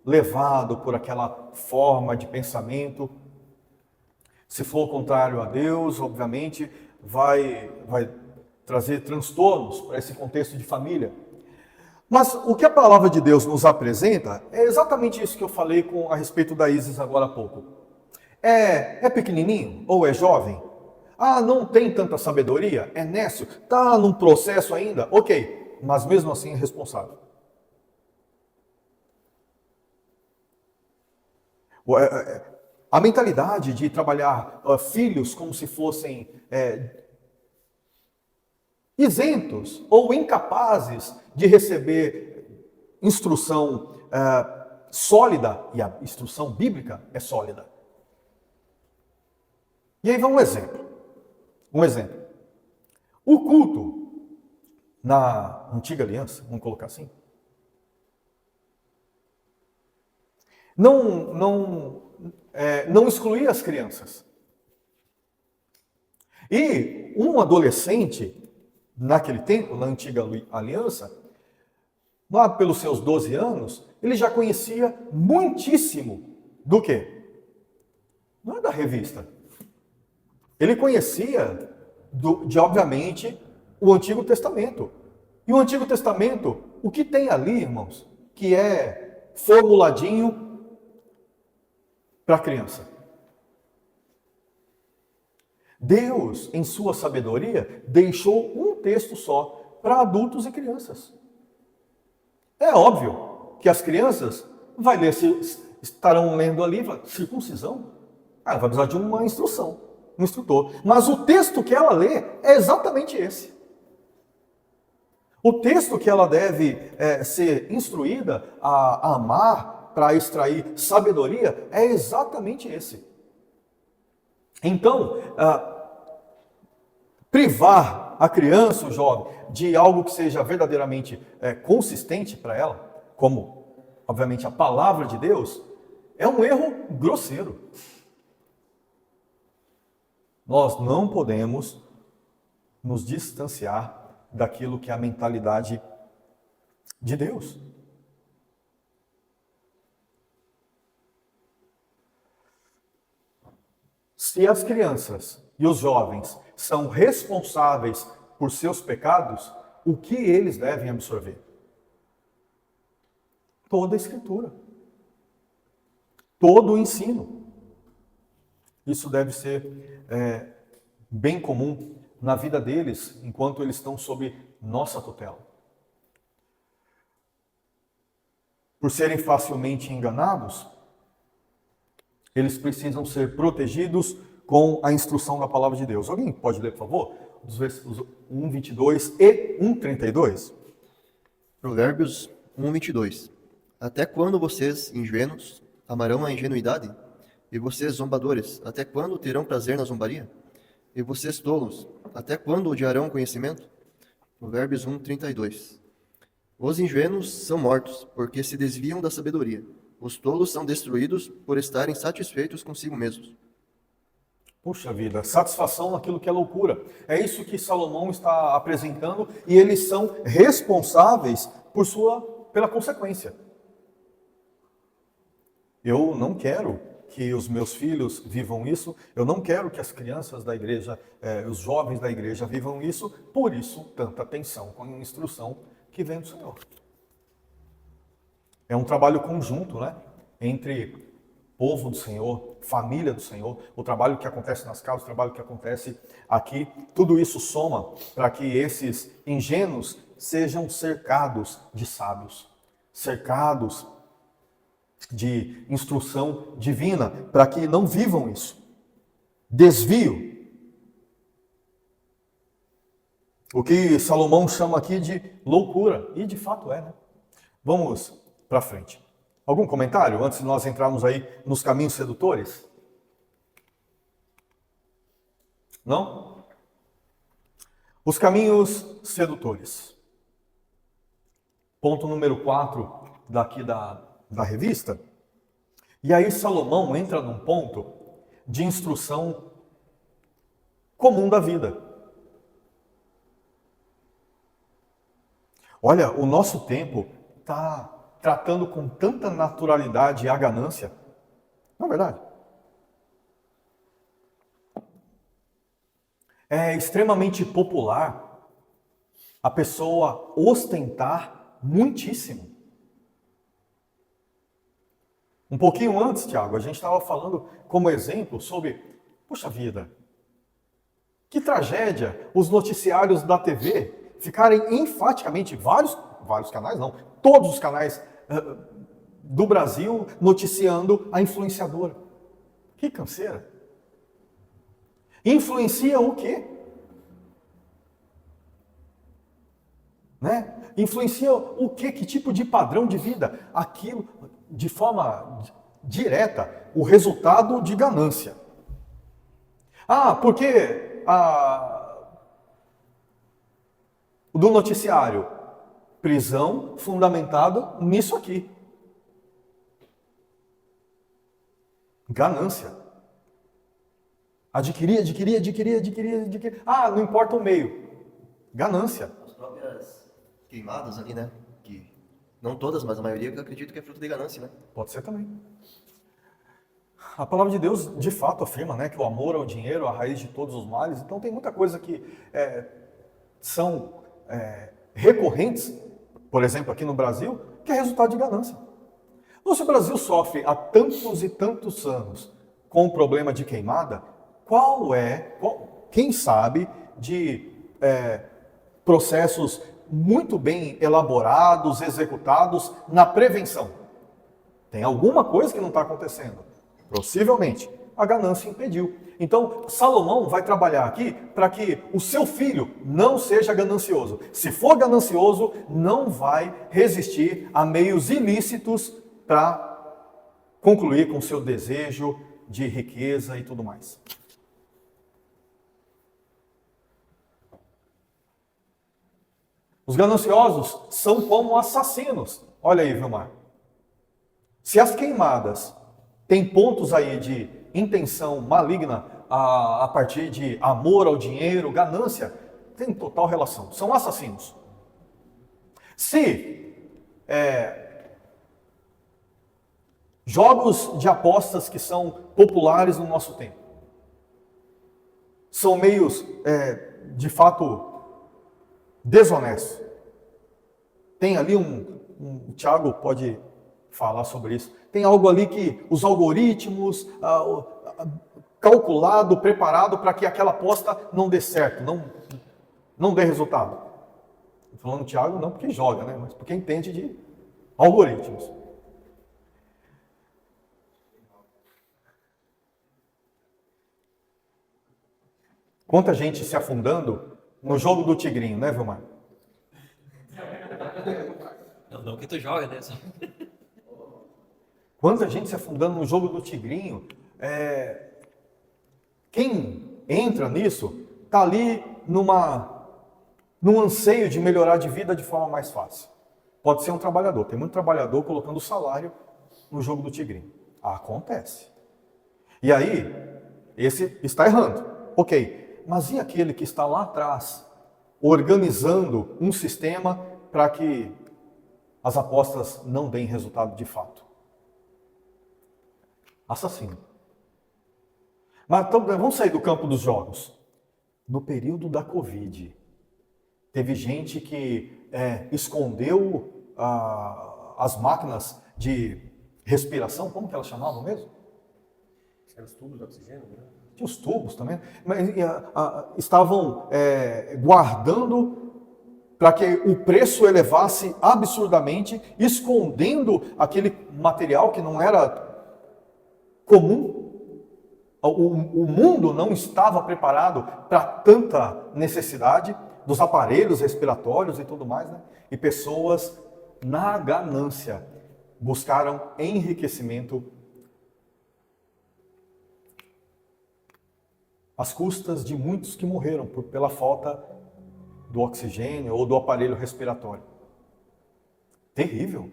levado por aquela forma de pensamento. Se for contrário a Deus, obviamente, vai trazer transtornos para esse contexto de família. Mas o que a palavra de Deus nos apresenta é exatamente isso que eu falei a respeito da Isis agora há pouco. É pequenininho ou é jovem? Não tem tanta sabedoria? É nécio? Está num processo ainda? Ok, mas mesmo assim é responsável. A mentalidade de trabalhar filhos como se fossem isentos ou incapazes de receber instrução sólida, e a instrução bíblica é sólida. E aí vai um exemplo. O culto na antiga aliança, vamos colocar assim, não excluía as crianças. E um adolescente, naquele tempo, na antiga aliança, lá pelos seus 12 anos, ele já conhecia muitíssimo do quê? Não é da revista. Ele conhecia, obviamente, o Antigo Testamento. E o Antigo Testamento, o que tem ali, irmãos, que é formuladinho para a criança? Deus, em sua sabedoria, deixou um texto só para adultos e crianças. É óbvio que as crianças estarão lendo ali, circuncisão. Vai precisar de uma instrução. Um instrutor. Mas o texto que ela lê é exatamente esse. O texto que ela deve ser instruída a amar para extrair sabedoria é exatamente esse. Então, privar a criança, o jovem, de algo que seja verdadeiramente consistente para ela, como, obviamente, a palavra de Deus, é um erro grosseiro. Nós não podemos nos distanciar daquilo que é a mentalidade de Deus. Se as crianças e os jovens são responsáveis por seus pecados, o que eles devem absorver? Toda a Escritura. Todo o ensino. Isso deve ser bem comum na vida deles, enquanto eles estão sob nossa tutela. Por serem facilmente enganados, eles precisam ser protegidos com a instrução da palavra de Deus. Alguém pode ler, por favor? Os versículos 1:22 e 1:32. Provérbios 1:22. Até quando vocês, ingênuos, amarão a ingenuidade? E vocês, zombadores, até quando terão prazer na zombaria? E vocês, tolos, até quando odiarão o conhecimento? Provérbios 1:32. Os ingênuos são mortos, porque se desviam da sabedoria. Os tolos são destruídos por estarem satisfeitos consigo mesmos. Puxa vida, satisfação naquilo que é loucura. É isso que Salomão está apresentando e eles são responsáveis pela consequência. Eu não quero que os meus filhos vivam isso, eu não quero que as crianças da igreja, os jovens da igreja vivam isso, por isso tanta atenção com a instrução que vem do Senhor. É um trabalho conjunto, né? Entre povo do Senhor, família do Senhor, o trabalho que acontece nas casas, o trabalho que acontece aqui, tudo isso soma para que esses ingênuos sejam cercados de sábios, cercados de instrução divina, para que não vivam isso. Desvio. O que Salomão chama aqui de loucura, e de fato é, né? Vamos para frente. Algum comentário antes de nós entrarmos aí nos caminhos sedutores? Não? Os caminhos sedutores. Ponto número 4 daqui da revista. E aí Salomão entra num ponto de instrução comum da vida. Olha, o nosso tempo está tratando com tanta naturalidade a ganância. Não é verdade? É extremamente popular a pessoa ostentar muitíssimo. Um pouquinho antes, Tiago, a gente estava falando como exemplo sobre, puxa vida, que tragédia os noticiários da TV ficarem enfaticamente, vários canais não, todos os canais do Brasil noticiando a influenciadora. Que canseira. Influencia o quê? Né? Influencia o quê? Que tipo de padrão de vida? Aquilo, de forma direta, o resultado de ganância. Porque do noticiário, prisão fundamentado nisso aqui. Ganância. Adquirir. Não importa o meio. Ganância. As próprias queimadas ali, né? Que não todas, mas a maioria eu acredito que é fruto de ganância, né? Pode ser também. A palavra de Deus, de fato, afirma, né, que o amor ao dinheiro é a raiz de todos os males. Então tem muita coisa que são recorrentes, por exemplo, aqui no Brasil, que é resultado de ganância. Nosso Brasil sofre há tantos e tantos anos com o problema de queimada. Quem sabe de processos muito bem elaborados, executados na prevenção? Tem alguma coisa que não está acontecendo? Possivelmente. A ganância impediu. Então, Salomão vai trabalhar aqui para que o seu filho não seja ganancioso. Se for ganancioso, não vai resistir a meios ilícitos para concluir com seu desejo de riqueza e tudo mais. Os gananciosos são como assassinos. Olha aí, Vilmar. Se as queimadas têm pontos aí de intenção maligna, a partir de amor ao dinheiro, ganância, tem total relação. São assassinos. Se jogos de apostas que são populares no nosso tempo são meios, de fato, desonestos. Tem ali o Thiago pode falar sobre isso. Tem algo ali que os algoritmos, calculado, preparado para que aquela aposta não dê certo, não dê resultado. Estou falando do Thiago não porque joga, né? Mas porque entende de algoritmos. Quanta gente se afundando no jogo do tigrinho, né, Vilmar? Não que tu joga, né? Quanta gente se afundando no jogo do tigrinho. Quem entra nisso está ali num anseio de melhorar de vida de forma mais fácil. Pode ser um trabalhador. Tem muito trabalhador colocando o salário no jogo do tigrinho. Acontece. E aí, esse está errando. Ok, mas e aquele que está lá atrás, organizando um sistema para que as apostas não deem resultado de fato? Assassino. Mas então, vamos sair do campo dos jogos. No período da Covid, teve gente que escondeu as máquinas de respiração, como que elas chamavam mesmo? Os tubos de oxigênio, né? Tinha os tubos também, mas estavam guardando para que o preço elevasse absurdamente, escondendo aquele material que não era comum. O mundo não estava preparado para tanta necessidade dos aparelhos respiratórios e tudo mais, né? E pessoas, na ganância, buscaram enriquecimento às custas de muitos que morreram pela falta do oxigênio ou do aparelho respiratório. Terrível.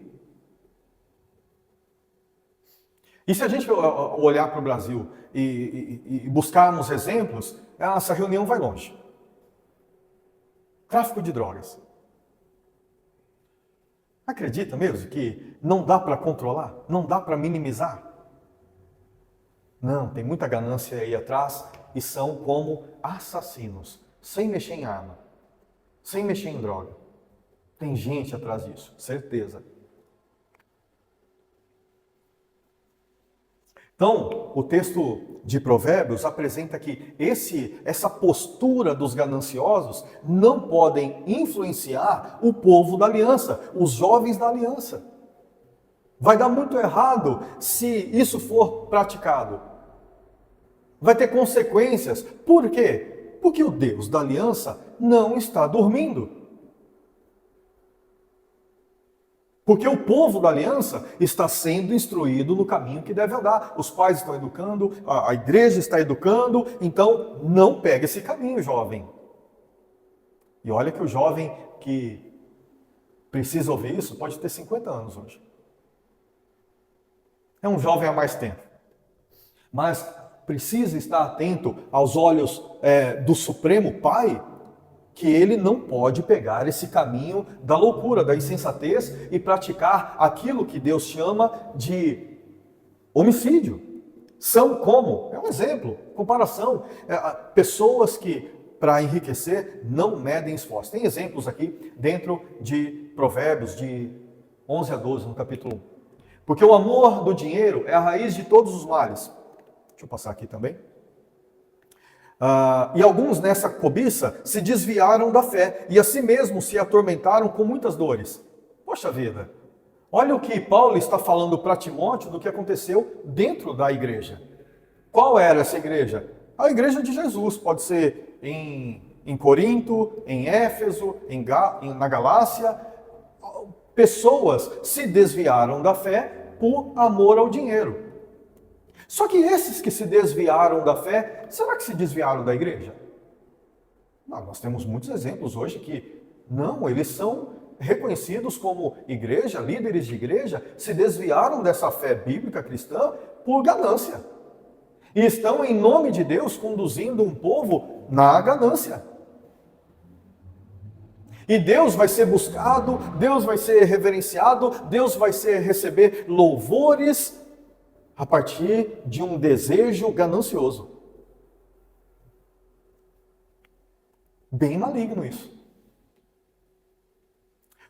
E se a gente olhar para o Brasil e buscarmos exemplos, essa reunião vai longe. Tráfico de drogas. Acredita mesmo que não dá para controlar? Não dá para minimizar? Não, tem muita ganância aí atrás e são como assassinos, sem mexer em arma, sem mexer em droga. Tem gente atrás disso, certeza. Então, o texto de Provérbios apresenta que essa postura dos gananciosos não podem influenciar o povo da aliança, os jovens da aliança. Vai dar muito errado se isso for praticado. Vai ter consequências. Por quê? Porque o Deus da aliança não está dormindo. Porque o povo da aliança está sendo instruído no caminho que deve andar. Os pais estão educando, a igreja está educando, então não pegue esse caminho, jovem. E olha que o jovem que precisa ouvir isso pode ter 50 anos hoje. É um jovem há mais tempo. Mas precisa estar atento aos olhos do Supremo Pai, que ele não pode pegar esse caminho da loucura, da insensatez e praticar aquilo que Deus chama de homicídio. São como? É um exemplo, comparação. Pessoas que, para enriquecer, não medem esforço. Tem exemplos aqui dentro de Provérbios, de 11 a 12, no capítulo 1. Porque o amor do dinheiro é a raiz de todos os males. Deixa eu passar aqui também. E alguns nessa cobiça se desviaram da fé e a si mesmos se atormentaram com muitas dores. Poxa vida, olha o que Paulo está falando para Timóteo do que aconteceu dentro da igreja. Qual era essa igreja? A igreja de Jesus, pode ser em Corinto, em Éfeso, na Galácia. Pessoas se desviaram da fé por amor ao dinheiro. Só que esses que se desviaram da fé, será que se desviaram da igreja? Não, nós temos muitos exemplos hoje que não, eles são reconhecidos como igreja, líderes de igreja, se desviaram dessa fé bíblica cristã por ganância. E estão, em nome de Deus, conduzindo um povo na ganância. E Deus vai ser buscado, Deus vai ser reverenciado, Deus vai receber louvores a partir de um desejo ganancioso. Bem maligno isso.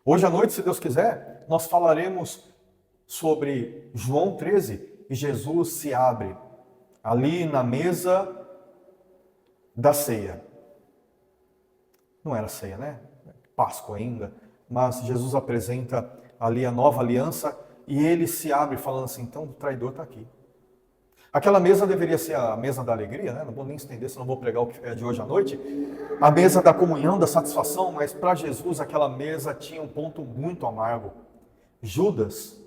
Hoje à noite, se Deus quiser, nós falaremos sobre João 13 e Jesus se abre ali na mesa da ceia. Não era ceia, né? Páscoa ainda, mas Jesus apresenta ali a nova aliança e ele se abre falando assim, então o traidor está aqui. Aquela mesa deveria ser a mesa da alegria, né? Não vou nem estender, senão vou pregar o que é de hoje à noite. A mesa da comunhão, da satisfação, mas para Jesus aquela mesa tinha um ponto muito amargo. Judas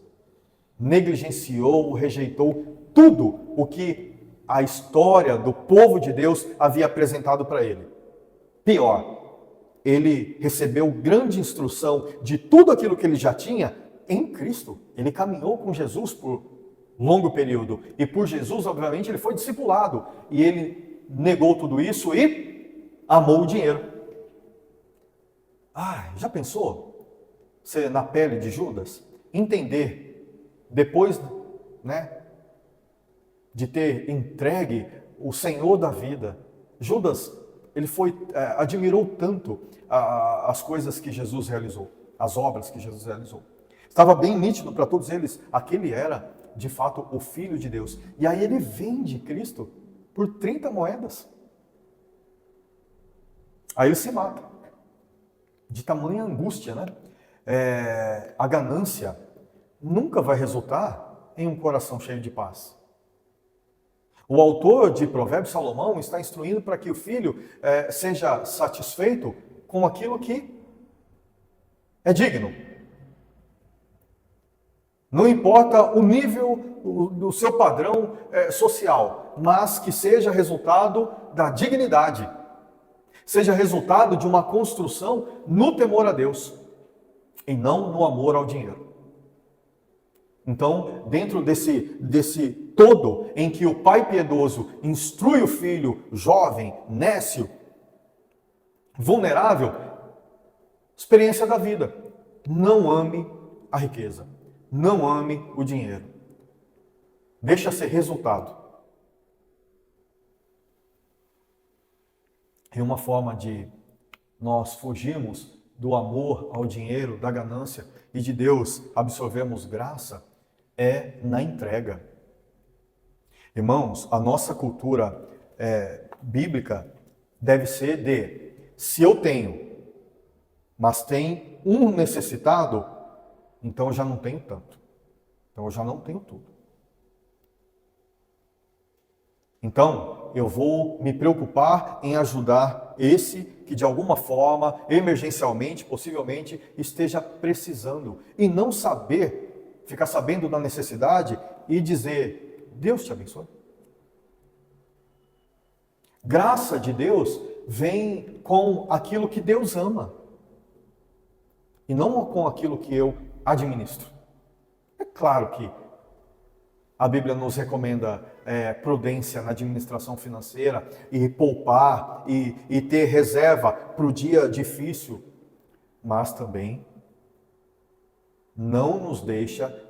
negligenciou, rejeitou tudo o que a história do povo de Deus havia apresentado para ele. Pior, ele recebeu grande instrução de tudo aquilo que ele já tinha em Cristo. Ele caminhou com Jesus por longo período. E por Jesus, obviamente, ele foi discipulado. E ele negou tudo isso e amou o dinheiro. Já pensou? Você na pele de Judas? Entender, depois, de ter entregue o Senhor da vida, Judas, ele admirou tanto as coisas que Jesus realizou, as obras que Jesus realizou. Estava bem nítido para todos eles, aquele era, de fato, o Filho de Deus. E aí ele vende Cristo por 30 moedas. Aí ele se mata. De tamanha angústia, né? A ganância nunca vai resultar em um coração cheio de paz. O autor de Provérbios, Salomão, está instruindo para que o filho seja satisfeito com aquilo que é digno. Não importa o nível do seu padrão social, mas que seja resultado da dignidade. Seja resultado de uma construção no temor a Deus e não no amor ao dinheiro. Então, dentro desse todo em que o pai piedoso instrui o filho jovem, nécio, vulnerável, experiência da vida. Não ame a riqueza. Não ame o dinheiro. Deixa ser resultado. E uma forma de nós fugirmos do amor ao dinheiro, da ganância e de Deus absorvermos graça é na entrega. Irmãos, a nossa cultura bíblica deve ser de, se eu tenho, mas tem um necessitado, então eu já não tenho tanto. Então eu já não tenho tudo. Então eu vou me preocupar em ajudar esse que de alguma forma, emergencialmente, possivelmente, esteja precisando. E não ficar sabendo da necessidade e dizer, Deus te abençoe. Graça de Deus vem com aquilo que Deus ama. E não com aquilo que eu administro. É claro que a Bíblia nos recomenda prudência na administração financeira e poupar e ter reserva para o dia difícil, mas também não nos deixa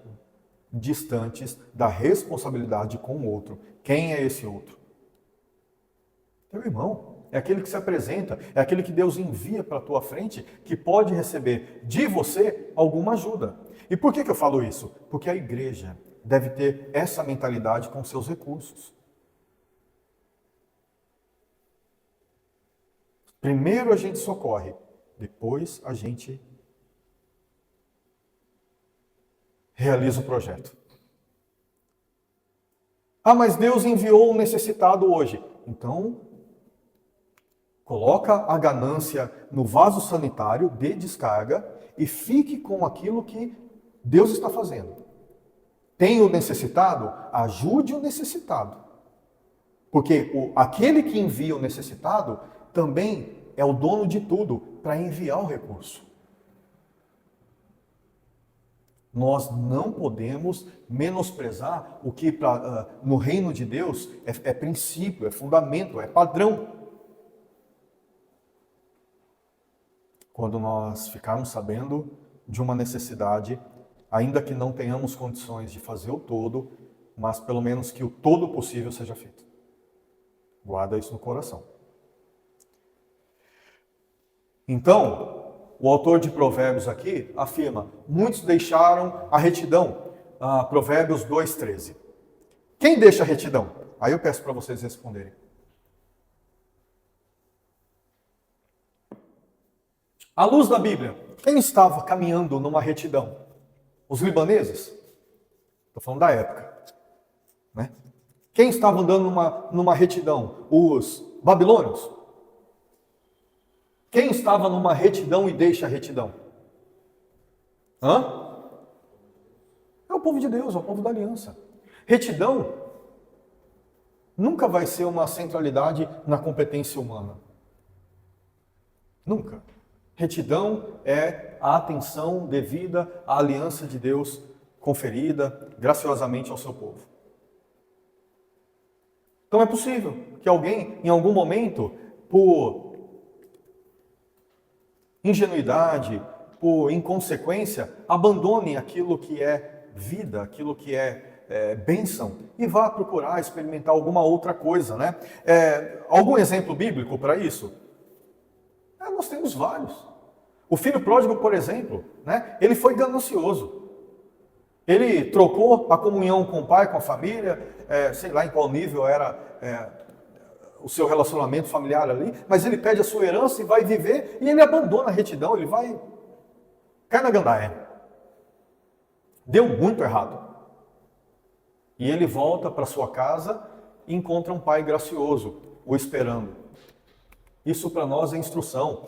distantes da responsabilidade com o outro. Quem é esse outro? Teu irmão. É aquele que se apresenta, é aquele que Deus envia para a tua frente, que pode receber de você alguma ajuda. E por que eu falo isso? Porque a igreja deve ter essa mentalidade com seus recursos. Primeiro a gente socorre, depois a gente realiza o projeto. Mas Deus enviou um necessitado hoje. Então, coloca a ganância no vaso sanitário, dê descarga e fique com aquilo que Deus está fazendo. Tem o necessitado? Ajude o necessitado. Porque aquele que envia o necessitado também é o dono de tudo para enviar o recurso. Nós não podemos menosprezar o que no reino de Deus é princípio, é fundamento, é padrão. Quando nós ficarmos sabendo de uma necessidade, ainda que não tenhamos condições de fazer o todo, mas pelo menos que o todo possível seja feito. Guarda isso no coração. Então, o autor de Provérbios aqui afirma: muitos deixaram a retidão. Provérbios 2,13. Quem deixa a retidão? Aí eu peço para vocês responderem. À luz da Bíblia, quem estava caminhando numa retidão? Os libaneses? Estou falando da época. Né? Quem estava andando numa retidão? Os babilônios? Quem estava numa retidão e deixa a retidão? É o povo de Deus, é o povo da aliança. Retidão nunca vai ser uma centralidade na competência humana. Nunca. Retidão é a atenção devida à aliança de Deus conferida graciosamente ao seu povo. Então é possível que alguém, em algum momento, por ingenuidade, por inconsequência, abandone aquilo que é vida, aquilo que é bênção, e vá procurar experimentar alguma outra coisa, né? Algum exemplo bíblico para isso? Nós temos vários. O filho pródigo, por exemplo, né? Ele foi ganancioso. Ele trocou a comunhão com o pai, com a família, sei lá em qual nível era o seu relacionamento familiar ali, mas ele pede a sua herança e vai viver, e ele abandona a retidão, ele vai cair na gandaia. Deu muito errado. E ele volta para sua casa e encontra um pai gracioso, o esperando. Isso para nós é instrução.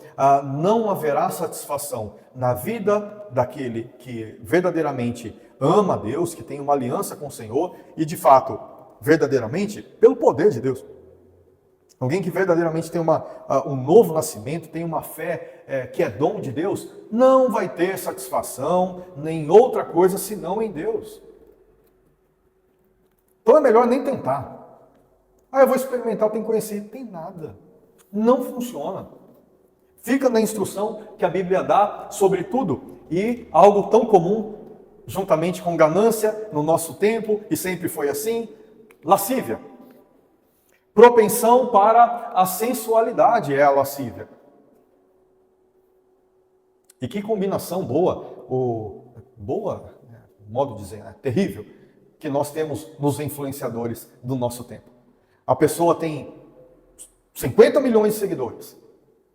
Não haverá satisfação na vida daquele que verdadeiramente ama a Deus, que tem uma aliança com o Senhor e, de fato, verdadeiramente, pelo poder de Deus. Alguém que verdadeiramente tem um novo nascimento, tem uma fé que é dom de Deus, não vai ter satisfação nem outra coisa senão em Deus. Então é melhor nem tentar. Eu vou experimentar, eu tenho que conhecer. Tem nada. Não funciona. Fica na instrução que a Bíblia dá sobre tudo. E algo tão comum, juntamente com ganância, no nosso tempo, e sempre foi assim, lascívia. Propensão para a sensualidade é a lascívia. E que combinação boa, modo de dizer, terrível, que nós temos nos influenciadores do nosso tempo. A pessoa tem 50 milhões de seguidores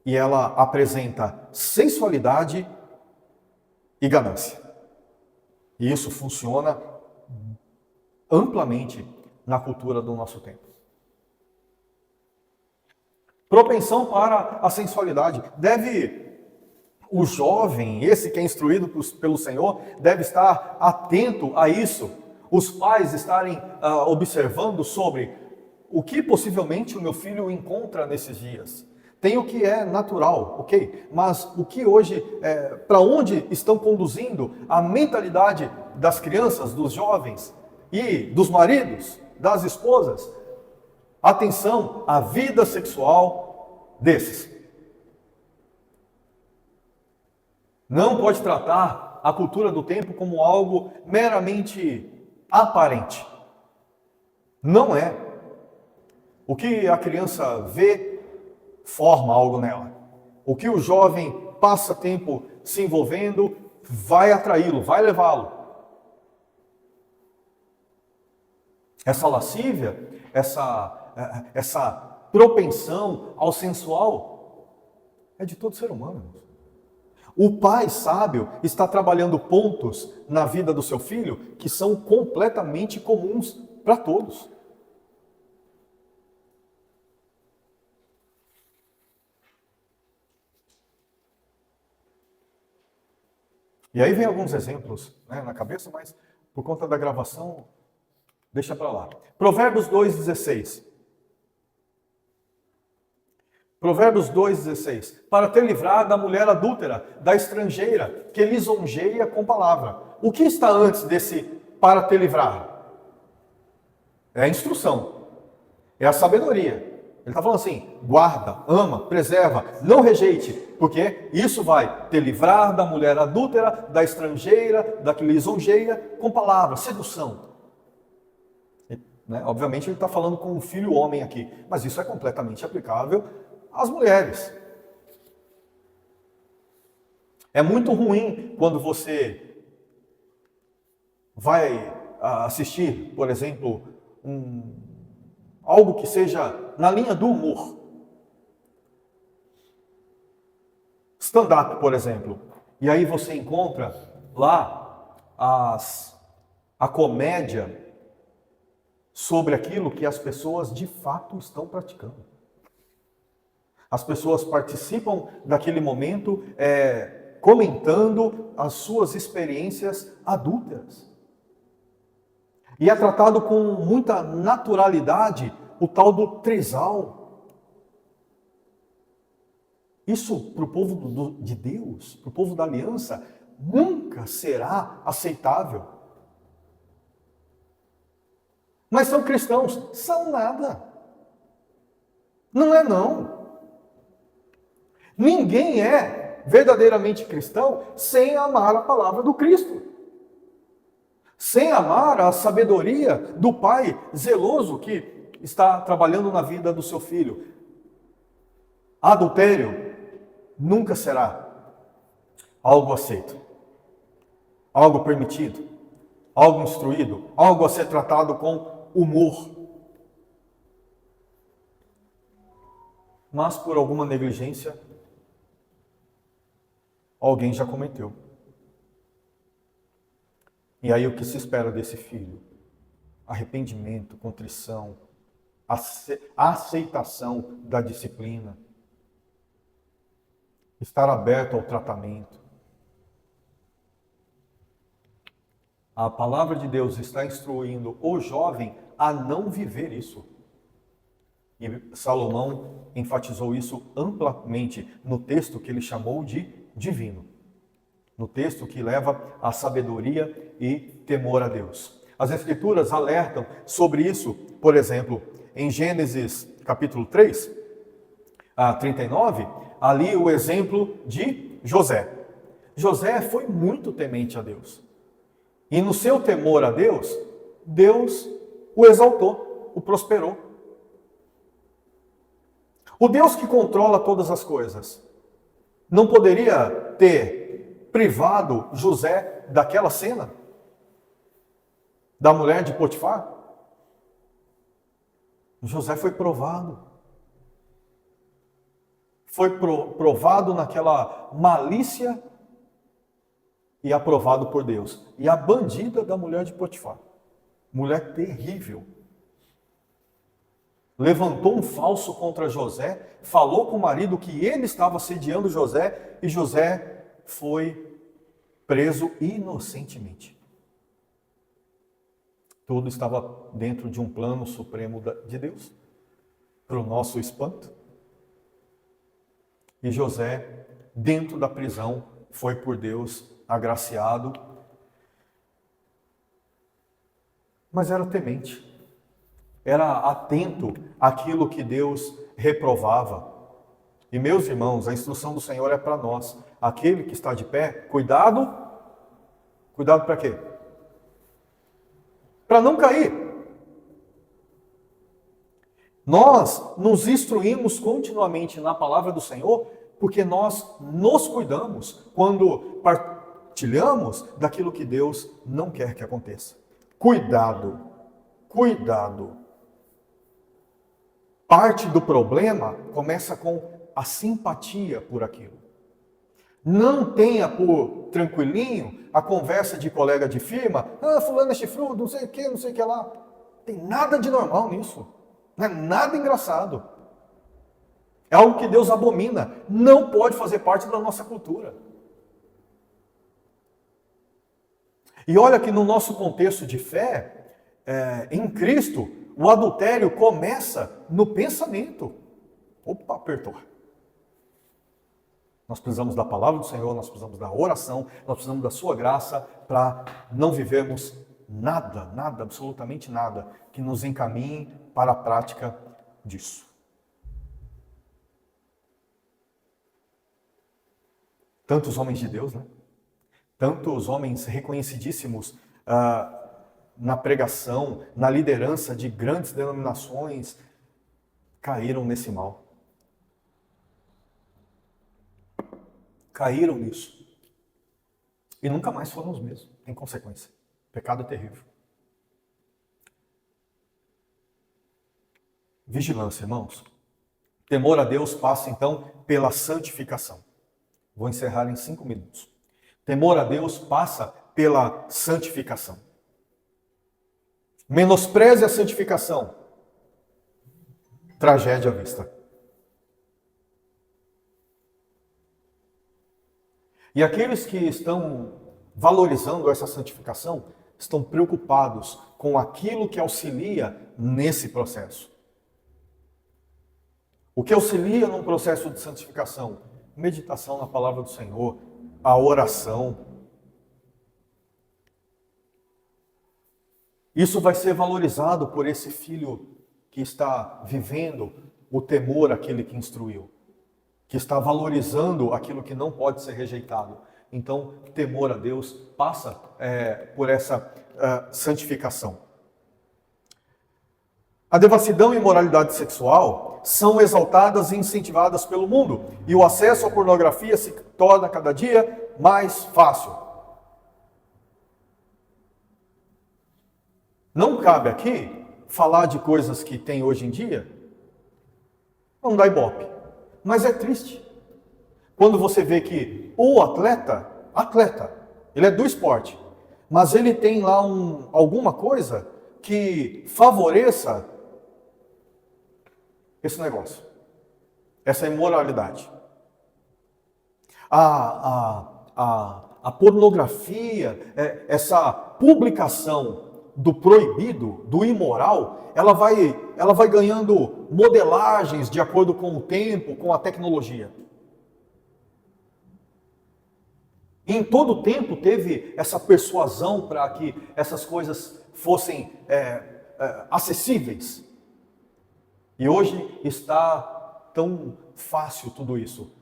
e ela apresenta sensualidade e ganância. E isso funciona amplamente na cultura do nosso tempo. Propensão para a sensualidade. O jovem, esse que é instruído pelo Senhor, deve estar atento a isso. Os pais estarem observando sobre o que possivelmente o meu filho encontra nesses dias. Tem o que é natural, ok? Mas o que hoje, para onde estão conduzindo a mentalidade das crianças, dos jovens e dos maridos, das esposas? Atenção à vida sexual desses. Não pode tratar a cultura do tempo como algo meramente aparente. Não é. O que a criança vê, forma algo nela. O que o jovem passa tempo se envolvendo, vai atraí-lo, vai levá-lo. Essa lascívia, essa propensão ao sensual, é de todo ser humano. O pai sábio está trabalhando pontos na vida do seu filho que são completamente comuns para todos. E aí vem alguns exemplos na cabeça, mas por conta da gravação, deixa para lá. Provérbios 2,16. Provérbios 2,16. Para ter livrado da mulher adúltera, da estrangeira, que lisonjeia com palavra. O que está antes desse para te livrar? É a instrução, é a sabedoria. Ele está falando assim, guarda, ama, preserva, não rejeite, porque isso vai te livrar da mulher adúltera, da estrangeira, da que lisonjeia, com palavras, sedução. Né? Obviamente ele está falando com o filho homem aqui, mas isso é completamente aplicável às mulheres. É muito ruim quando você vai assistir, por exemplo, algo que seja na linha do humor. Stand-up, por exemplo. E aí você encontra lá a comédia sobre aquilo que as pessoas de fato estão praticando. As pessoas participam daquele momento comentando as suas experiências adúlteras. E é tratado com muita naturalidade o tal do trisal. Isso para o povo de Deus, para o povo da aliança, nunca será aceitável. Mas são cristãos? São nada. Não é não. Ninguém é verdadeiramente cristão sem amar a palavra do Cristo. Sem amar a sabedoria do pai zeloso que está trabalhando na vida do seu filho. Adultério nunca será algo aceito, algo permitido, algo instruído, algo a ser tratado com humor. Mas por alguma negligência, alguém já cometeu. E aí o que se espera desse filho? Arrependimento, contrição, aceitação da disciplina, estar aberto ao tratamento. A palavra de Deus está instruindo o jovem a não viver isso. E Salomão enfatizou isso amplamente no texto que ele chamou de divino. No texto que leva à sabedoria e temor a Deus. As Escrituras alertam sobre isso, por exemplo, em Gênesis capítulo 3, a 39, ali o exemplo de José. José foi muito temente a Deus. E no seu temor a Deus, Deus o exaltou, o prosperou. O Deus que controla todas as coisas, não poderia ter privado José daquela cena? Da mulher de Potifar? José foi provado. Foi provado naquela malícia e aprovado por Deus. E a bandida da mulher de Potifar, mulher terrível, levantou um falso contra José, falou com o marido que ele estava assediando José, e José foi preso inocentemente. Tudo estava dentro de um plano supremo de Deus, para o nosso espanto. E José, dentro da prisão, foi por Deus agraciado, mas era temente, era atento àquilo que Deus reprovava. E meus irmãos, a instrução do Senhor é para nós. Aquele que está de pé, cuidado para quê? Para não cair. Nós nos instruímos continuamente na palavra do Senhor, porque nós nos cuidamos quando partilhamos daquilo que Deus não quer que aconteça. Cuidado, cuidado. Parte do problema começa com a simpatia por aquilo. Não tenha por tranquilinho a conversa de colega de firma, fulano é chifrudo, não sei o que lá. Tem nada de normal nisso. Não é nada engraçado. É algo que Deus abomina. Não pode fazer parte da nossa cultura. E olha que no nosso contexto de fé, em Cristo, o adultério começa no pensamento. Opa, apertou. Nós precisamos da palavra do Senhor, nós precisamos da oração, nós precisamos da sua graça para não vivermos nada, nada, absolutamente nada, que nos encaminhe para a prática disso. Tantos homens de Deus, né? Tantos homens reconhecidíssimos na pregação, na liderança de grandes denominações, caíram nesse mal. Caíram nisso. E nunca mais foram os mesmos. Tem consequência. Pecado é terrível. Vigilância, irmãos. Temor a Deus passa, então, pela santificação. Vou encerrar em 5 minutos. Temor a Deus passa pela santificação. Menospreze a santificação. Tragédia à vista. E aqueles que estão valorizando essa santificação estão preocupados com aquilo que auxilia nesse processo. O que auxilia num processo de santificação? Meditação na palavra do Senhor, a oração. Isso vai ser valorizado por esse filho que está vivendo o temor àquele que instruiu, que está valorizando aquilo que não pode ser rejeitado. Então, temor a Deus passa por essa santificação. A devassidão e imoralidade sexual são exaltadas e incentivadas pelo mundo, e o acesso à pornografia se torna cada dia mais fácil. Não cabe aqui falar de coisas que tem hoje em dia, não dá ibope, mas é triste. Quando você vê que o atleta, ele é do esporte, mas ele tem lá alguma coisa que favoreça esse negócio, essa imoralidade. A pornografia, essa publicação do proibido, do imoral, ela vai ganhando modelagens de acordo com o tempo, com a tecnologia. Em todo o tempo teve essa persuasão para que essas coisas fossem acessíveis. E hoje está tão fácil tudo isso.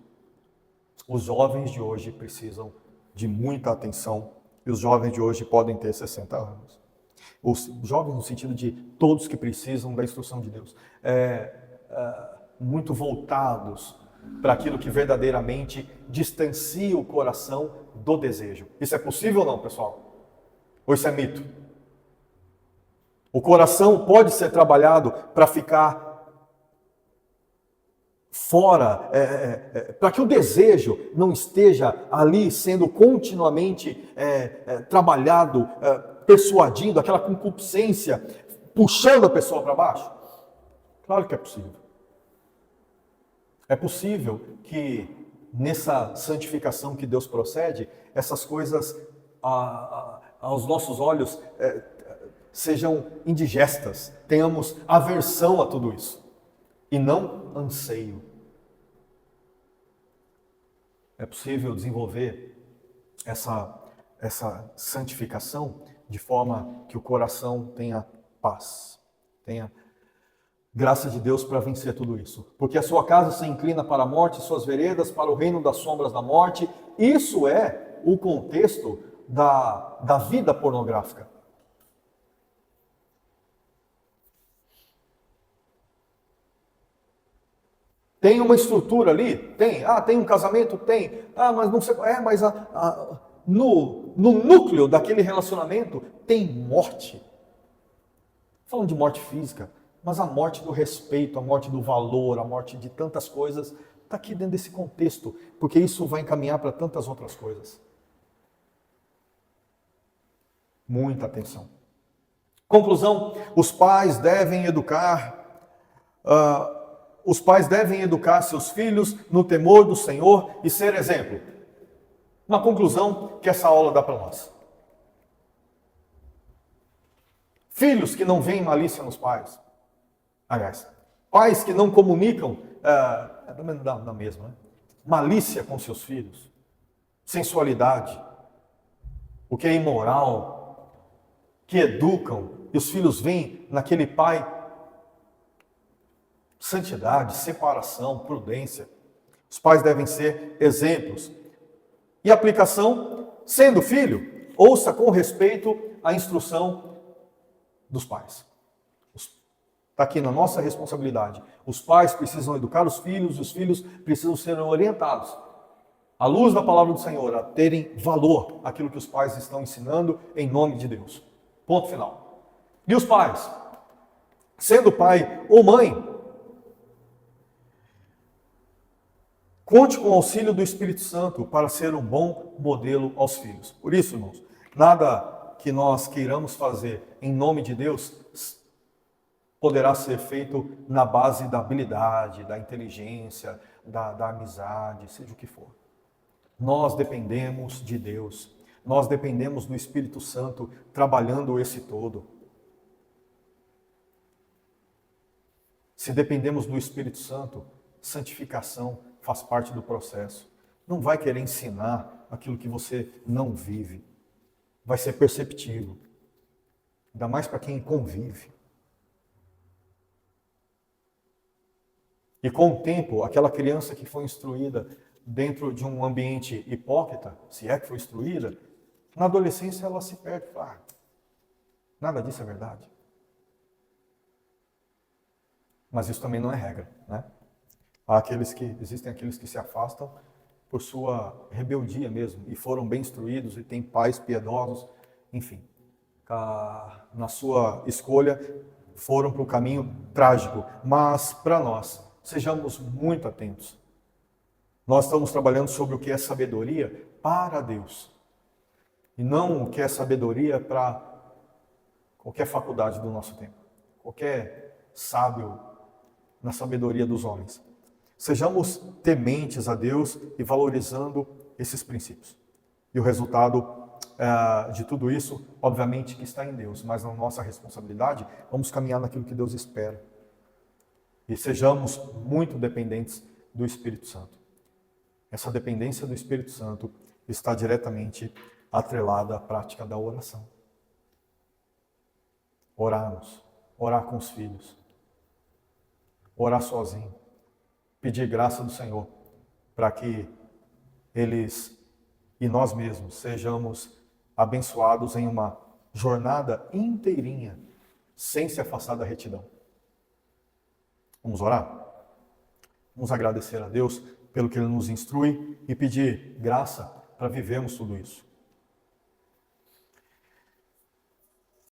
Os jovens de hoje precisam de muita atenção. E os jovens de hoje podem ter 60 anos. Os jovens no sentido de todos que precisam da instrução de Deus. Muito voltados para aquilo que verdadeiramente distancia o coração do desejo. Isso é possível ou não, pessoal? Ou isso é mito? O coração pode ser trabalhado para ficar fora, para que o desejo não esteja ali sendo continuamente trabalhado, persuadindo, aquela concupiscência, puxando a pessoa para baixo? Claro que é possível. É possível que nessa santificação que Deus procede, essas coisas aos nossos olhos sejam indigestas, tenhamos aversão a tudo isso e não anseio. É possível desenvolver essa santificação de forma que o coração tenha paz, tenha graça de Deus para vencer tudo isso. Porque a sua casa se inclina para a morte, suas veredas para o reino das sombras da morte. Isso é o contexto da vida pornográfica. Tem uma estrutura ali? Tem. Tem um casamento? Tem. Mas não sei. Mas no núcleo daquele relacionamento tem morte. Falando de morte física, mas a morte do respeito, a morte do valor, a morte de tantas coisas, está aqui dentro desse contexto, porque isso vai encaminhar para tantas outras coisas. Muita atenção. Conclusão: os pais devem educar seus filhos no temor do Senhor e ser exemplo. Uma conclusão que essa aula dá para nós. Filhos que não veem malícia nos pais. Aliás, pais que não comunicam, também não dá mesmo, né? malícia com seus filhos, sensualidade, o que é imoral, que educam, e os filhos veem naquele pai santidade, separação, prudência. Os pais devem ser exemplos. E aplicação, sendo filho, ouça com respeito a instrução dos pais. Está aqui na nossa responsabilidade. Os pais precisam educar os filhos precisam ser orientados, à luz da palavra do Senhor, a terem valor aquilo que os pais estão ensinando em nome de Deus. Ponto final. E os pais, sendo pai ou mãe, conte com o auxílio do Espírito Santo para ser um bom modelo aos filhos. Por isso, irmãos, nada que nós queiramos fazer em nome de Deus poderá ser feito na base da habilidade, da inteligência, da amizade, seja o que for. Nós dependemos de Deus. Nós dependemos do Espírito Santo trabalhando esse todo. Se dependemos do Espírito Santo, santificação faz parte do processo. Não vai querer ensinar aquilo que você não vive. Vai ser perceptível. Ainda mais para quem convive. E com o tempo, aquela criança que foi instruída dentro de um ambiente hipócrita, se é que foi instruída, na adolescência ela se perde. Nada disso é verdade. Mas isso também não é regra, né? Existem aqueles que se afastam por sua rebeldia mesmo, e foram bem instruídos, e têm pais piedosos, enfim. Na sua escolha, foram para o caminho trágico. Mas, para nós, sejamos muito atentos. Nós estamos trabalhando sobre o que é sabedoria para Deus. E não o que é sabedoria para qualquer faculdade do nosso tempo. Qualquer sábio na sabedoria dos homens. Sejamos tementes a Deus e valorizando esses princípios. E o resultado de tudo isso, obviamente, que está em Deus. Mas na nossa responsabilidade, vamos caminhar naquilo que Deus espera. E sejamos muito dependentes do Espírito Santo. Essa dependência do Espírito Santo está diretamente atrelada à prática da oração. Orarmos, orar com os filhos, orar sozinho, pedir graça do Senhor para que eles e nós mesmos sejamos abençoados em uma jornada inteirinha, sem se afastar da retidão. Vamos orar? Vamos agradecer a Deus pelo que Ele nos instrui e pedir graça para vivermos tudo isso.